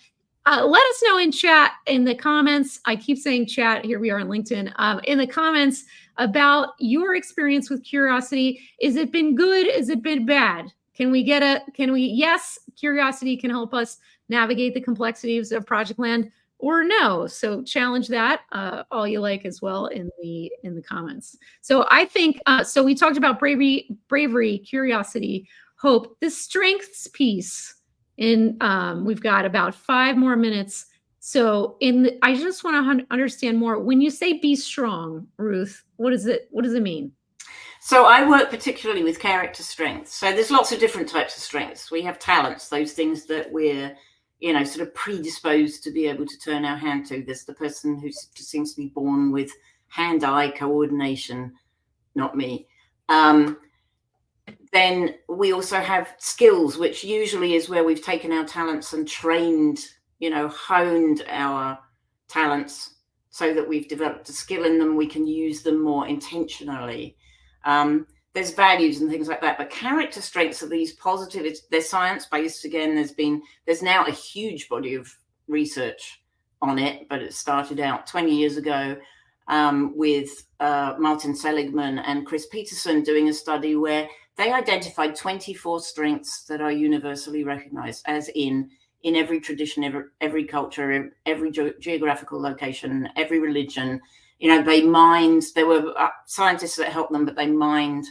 let us know in chat, in the comments. I keep saying chat. Here we are on LinkedIn. In the comments about your experience with curiosity. Is it been good? Has it been bad? Yes, curiosity can help us navigate the complexities of Projectland, or no. So challenge that all you like as well in the comments. So I think so we talked about bravery, curiosity, hope, the strengths piece. In we've got about 5 more minutes. So I just want to understand more. When you say be strong, Ruth, what does it mean? So I work particularly with character strengths. So there's lots of different types of strengths. We have talents, those things that we're, sort of predisposed to be able to turn our hand to. There's the person who seems to be born with hand-eye coordination, not me. Then we also have skills, which usually is where we've taken our talents and trained, honed our talents so that we've developed a skill in them. We can use them more intentionally. There's values and things like that, but character strengths are these positive. They're science-based. Again, there's now a huge body of research on it, but it started out 20 years ago with Martin Seligman and Chris Peterson doing a study where they identified 24 strengths that are universally recognized, as in every tradition, every culture, every geographical location, every religion. They mined, there were scientists that helped them, but they mined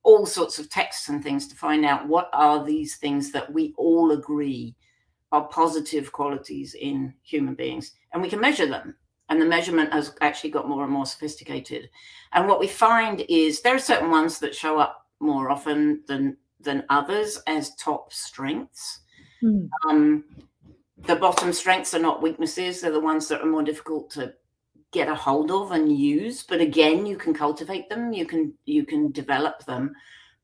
all sorts of texts and things to find out what are these things that we all agree are positive qualities in human beings. And we can measure them. And the measurement has actually got more and more sophisticated. And what we find is there are certain ones that show up more often than others as top strengths. The bottom strengths are not weaknesses. They're the ones that are more difficult to get a hold of and use. But again, you can cultivate them. You can develop them.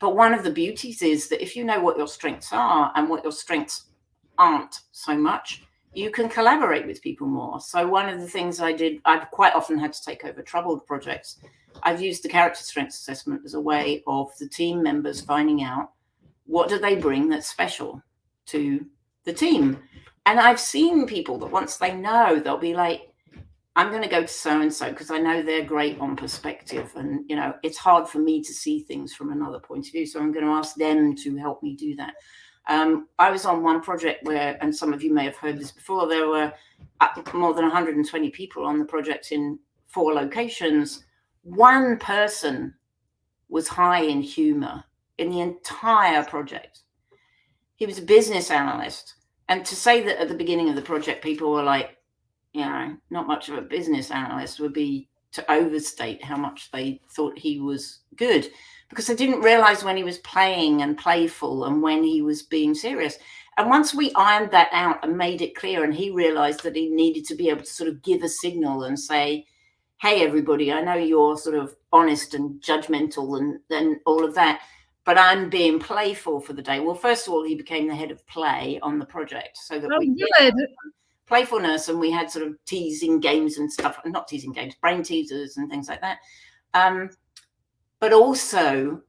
But one of the beauties is that if you know what your strengths are and what your strengths aren't so much, you can collaborate with people more. So one of the things I did, I've quite often had to take over troubled projects. I've used the character strengths assessment as a way of the team members finding out what do they bring that's special to the team. And I've seen people that once they know, they'll be like, I'm going to go to so-and-so because I know they're great on perspective. And, it's hard for me to see things from another point of view. So I'm going to ask them to help me do that. I was on one project where, and some of you may have heard this before, there were more than 120 people on the project in 4 locations. One person was high in humor in the entire project. He was a business analyst. And to say that at the beginning of the project, people were like, not much of a business analyst would be to overstate how much they thought he was good, because I didn't realize when he was playing and playful and when he was being serious. And once we ironed that out and made it clear, and he realized that he needed to be able to sort of give a signal and say, hey, everybody, I know you're sort of honest and judgmental and all of that, but I'm being playful for the day. Well, first of all, he became the head of play on the project so that we did playfulness, and we had sort of teasing games and stuff, not teasing games, brain teasers and things like that. But also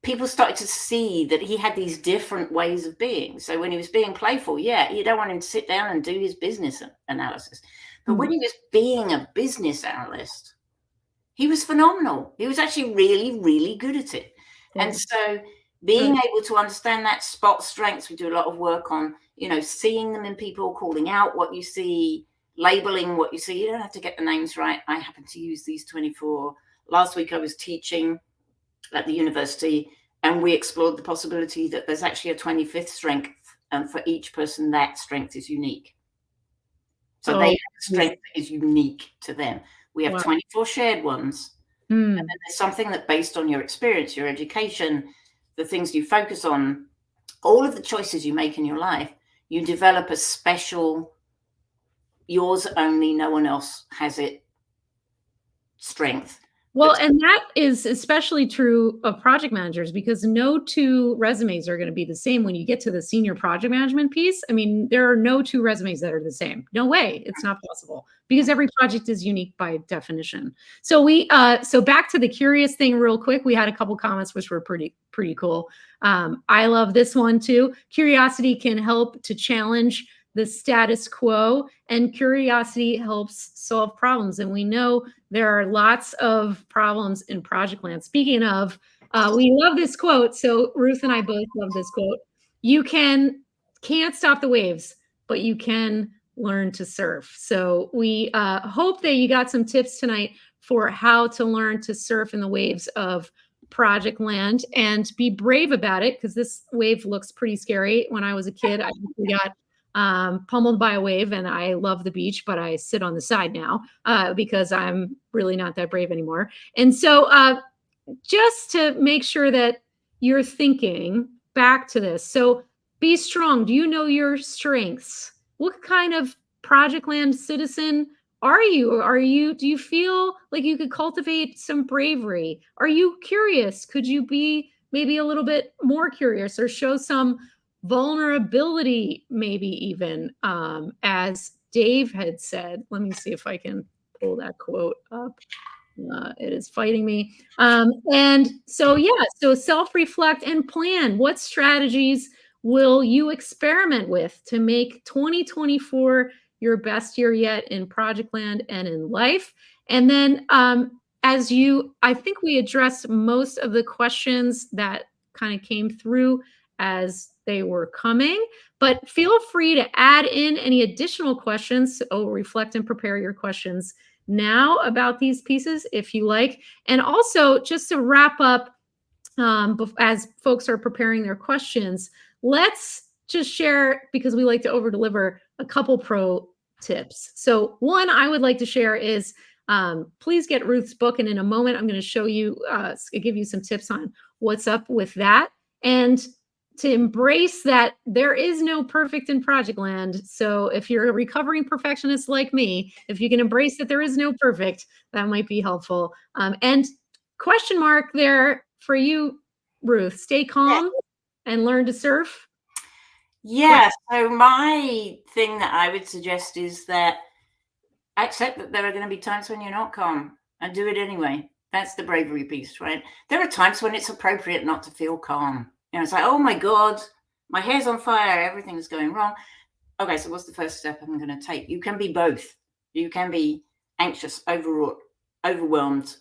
people started to see that he had these different ways of being. So when he was being playful, you don't want him to sit down and do his business analysis. But when he was being a business analyst, he was phenomenal. He was actually really, really good at it. And so being able to understand that, spot strengths, we do a lot of work on, seeing them in people, calling out what you see, labeling what you see. You don't have to get the names right. I happen to use these 24. Last week I was teaching at the university, and we explored the possibility that there's actually a 25th strength, and for each person that strength is unique. So they have a strength that is unique to them. We have 24 shared ones. And then there's something that, based on your experience, your education, the things you focus on, all of the choices you make in your life, you develop a special, yours only, no one else has it, strength. Well, and that is especially true of project managers, because no 2 resumes are going to be the same when you get to the senior project management piece. I mean, there are no 2 resumes that are the same. No way. It's not possible, because every project is unique by definition. So so back to the curious thing real quick. We had a couple comments which were pretty cool. I love this one too. Curiosity can help to challenge the status quo, and curiosity helps solve problems. And we know there are lots of problems in Projectland. Speaking of, we love this quote. So Ruth and I both love this quote. You can't stop the waves, but you can learn to surf. So we hope that you got some tips tonight for how to learn to surf in the waves of Projectland and be brave about it, because this wave looks pretty scary. When I was a kid, I got pummeled by a wave, and I love the beach, but I sit on the side now because I'm really not that brave anymore. And so just to make sure that you're thinking back to this. So be strong. Do you know your strengths? What kind of Projectland citizen are you? Do you feel like you could cultivate some bravery? Are you curious? Could you be maybe a little bit more curious or show some vulnerability, maybe even as Dave had said? Let me see if I can pull that quote up. It is fighting me. And so, yeah, so self reflect and plan. What strategies will you experiment with to make 2024 your best year yet in Projectland and in life? And then, I think we addressed most of the questions that kind of came through as they were coming, but feel free to add in any additional questions. So reflect and prepare your questions now about these pieces if you like. And also, just to wrap up, as folks are preparing their questions, let's just share, because we like to over deliver, a couple pro tips. So one I would like to share is please get Ruth's book, and in a moment I'm going to show you, give you some tips on what's up with that, and to embrace that there is no perfect in Projectland. So if you're a recovering perfectionist like me, if you can embrace that there is no perfect, that might be helpful. And question mark there for you, Ruth, stay calm and learn to surf. Yeah. So my thing that I would suggest is that accept that there are going to be times when you're not calm and do it anyway. That's the bravery piece, right? There are times when it's appropriate not to feel calm. It's like, oh my God, my hair's on fire, everything's going wrong. Okay, so what's the first step I'm going to take? You can be both. You can be anxious, overwrought, overwhelmed,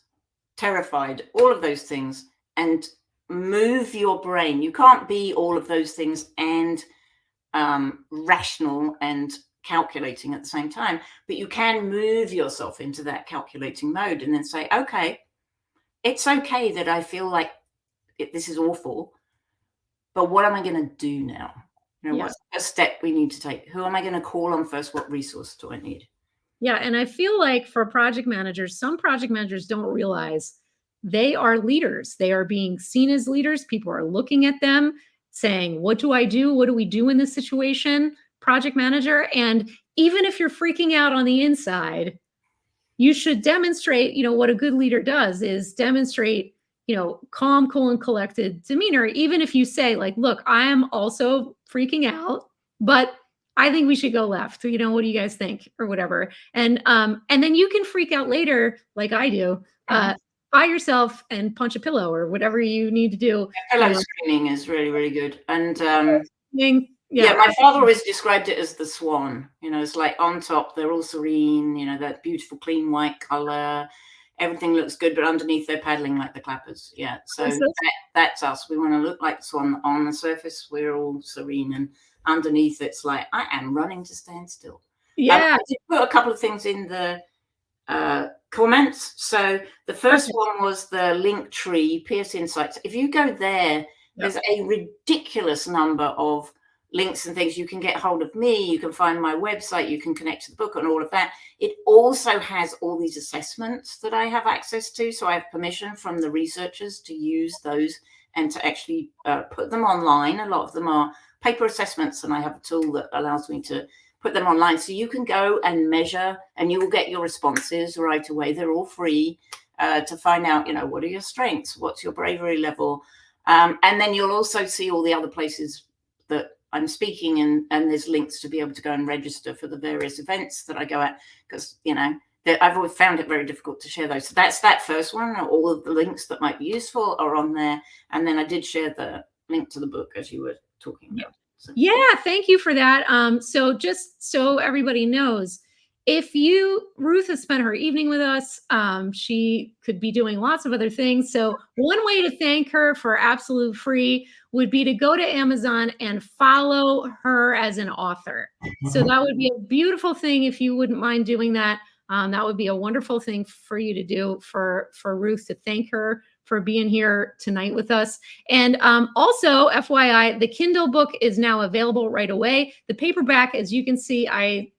terrified, all of those things, and move your brain. You can't be all of those things and rational and calculating at the same time, but you can move yourself into that calculating mode and then say, okay, it's okay that I feel like this is awful, but what am I going to do now? What's the first step we need to take? Who am I going to call on first? What resource do I need? Yeah, and I feel like for project managers, some project managers don't realize they are leaders. They are being seen as leaders. People are looking at them saying, what do I do? What do we do in this situation, project manager? And even if you're freaking out on the inside, you should demonstrate, what a good leader does is demonstrate, calm, cool, and collected demeanor. Even if you say, like, look, I am also freaking out, but I think we should go left. What do you guys think, or whatever? And then you can freak out later, like I do, by yourself and punch a pillow or whatever you need to do. Pillow screaming is really, really good. And yeah, my father always described it as the swan. It's like on top, they're all serene, that beautiful, clean white color. Everything looks good, but underneath they're paddling like the clappers. Yeah. So that's us. We want to look like the swan. On the surface, we're all serene, and underneath it's like, I am running to stand still. Yeah. I did put a couple of things in the comments. So the first one was the link tree, Pearce Insights. If you go there, there's a ridiculous number of links and things. You can get hold of me, you can find my website, you can connect to the book and all of that. It also has all these assessments that I have access to. So I have permission from the researchers to use those and to actually put them online. A lot of them are paper assessments, and I have a tool that allows me to put them online. So you can go and measure, and you will get your responses right away. They're all free to find out, what are your strengths? What's your bravery level? And then you'll also see all the other places that I'm speaking, and there's links to be able to go and register for the various events that I go at, because, I've always found it very difficult to share those. So that's that first one. All of the links that might be useful are on there. And then I did share the link to the book as you were talking about. So. Yeah, thank you for that. So just so everybody knows, Ruth has spent her evening with us. She could be doing lots of other things. So one way to thank her for absolute free would be to go to Amazon and follow her as an author. So that would be a beautiful thing if you wouldn't mind doing that. That would be a wonderful thing for you to do for Ruth, to thank her for being here tonight with us. And also, FYI, the Kindle book is now available right away. The paperback, as you can see, I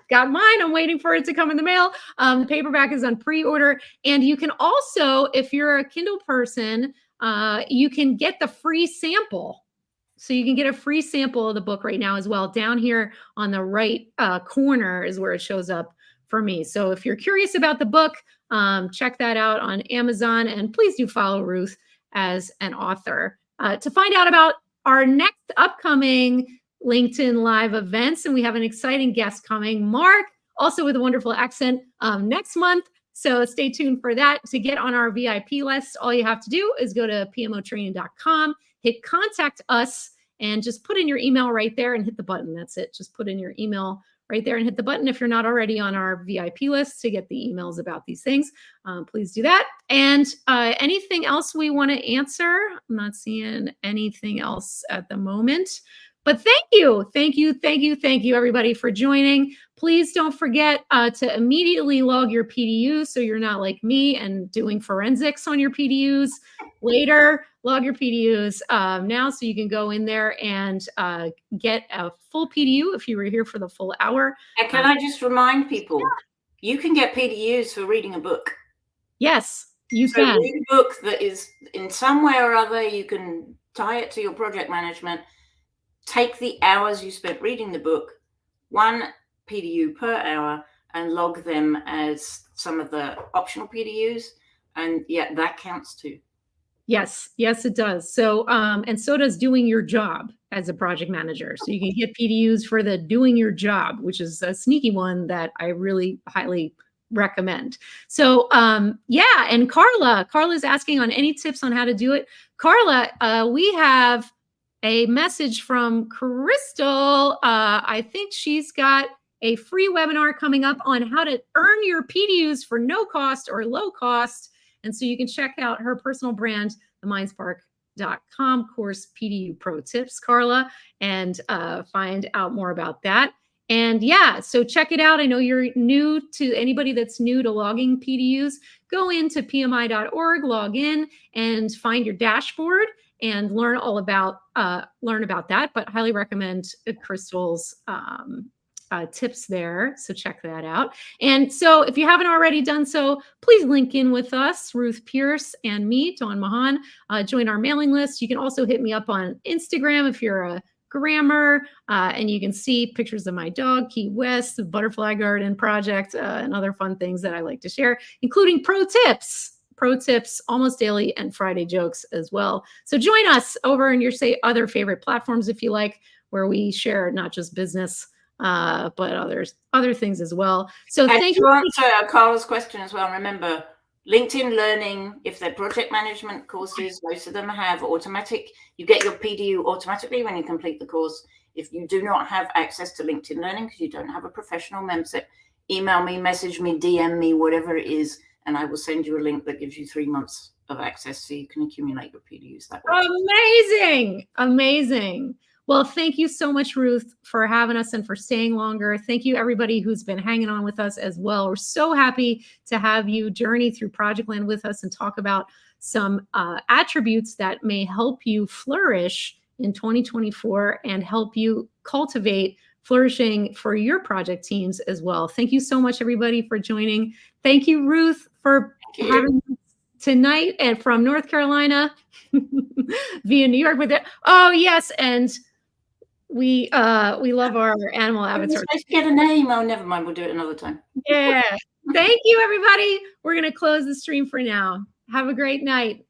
got mine. I'm waiting for it to come in the mail. The paperback is on pre-order. And you can also, if you're a Kindle person, you can get the free sample. So you can get a free sample of the book right now as well. Down here on the right corner is where it shows up for me. So if you're curious about the book, check that out on Amazon. And please do follow Ruth as an author. To find out about our next upcoming LinkedIn Live events, and we have an exciting guest coming, Mark, also with a wonderful accent, next month. So stay tuned for that. To get on our VIP list, all you have to do is go to PMOtraining.com, hit contact us, and just put in your email right there and hit the button. That's it. Just put in your email right there and hit the button if you're not already on our VIP list to get the emails about these things. Please do that. And anything else we want to answer? I'm not seeing anything else at the moment. But thank you, everybody, for joining. Please don't forget to immediately log your PDUs so you're not like me and doing forensics on your PDUs later. Log your PDUs now so you can go in there and get a full PDU if you were here for the full hour. And can I just remind people, you can get PDUs for reading a book. Yes, you can. Read a book that is in some way or other, you can tie it to your project management. Take the hours you spent reading the book, 1 PDU per hour, and log them as some of the optional PDUs. And yeah, that counts too. Yes, it does. So, and so does doing your job as a project manager. So you can get PDUs for the doing your job, which is a sneaky one that I really highly recommend. So, yeah. And Carla's asking on any tips on how to do it. Carla, we have a message from Crystal. I think she's got a free webinar coming up on how to earn your PDUs for no cost or low cost. And so you can check out her personal brand, themindspark.com course PDU Pro Tips, Carla, and find out more about that. And yeah, so check it out. I know you're new to anybody that's new to logging PDUs. Go into pmi.org, log in, and find your dashboard and learn all about that. But highly recommend Crystal's tips there. So check that out. And so if you haven't already done so, please link in with us, Ruth Pearce and me, Dawn Mahan. Join our mailing list. You can also hit me up on Instagram if you're a grammar, and you can see pictures of my dog, Key West, the Butterfly Garden Project, and other fun things that I like to share, including pro tips almost daily, and Friday jokes as well. So join us over in your other favorite platforms if you like, where we share not just business, but other things as well. So thank you. To answer Carla's question as well, remember, LinkedIn Learning, if they're project management courses, most of them have automatic, you get your PDU automatically when you complete the course. If you do not have access to LinkedIn Learning because you don't have a professional membership, email me, message me, DM me, whatever it is, and I will send you a link that gives you 3 months of access so you can accumulate your PDUs that way. Amazing. Well, thank you so much, Ruth, for having us and for staying longer. Thank you, everybody who's been hanging on with us as well. We're so happy to have you journey through Projectland with us and talk about some attributes that may help you flourish in 2024 and help you cultivate flourishing for your project teams as well. Thank you so much, everybody, for joining. Thank you, Ruth, for having us tonight and from North Carolina via New York with it. Oh, yes. And we love our animal avatars. I get a name. Oh, never mind. We'll do it another time. Yeah. Thank you, everybody. We're going to close the stream for now. Have a great night.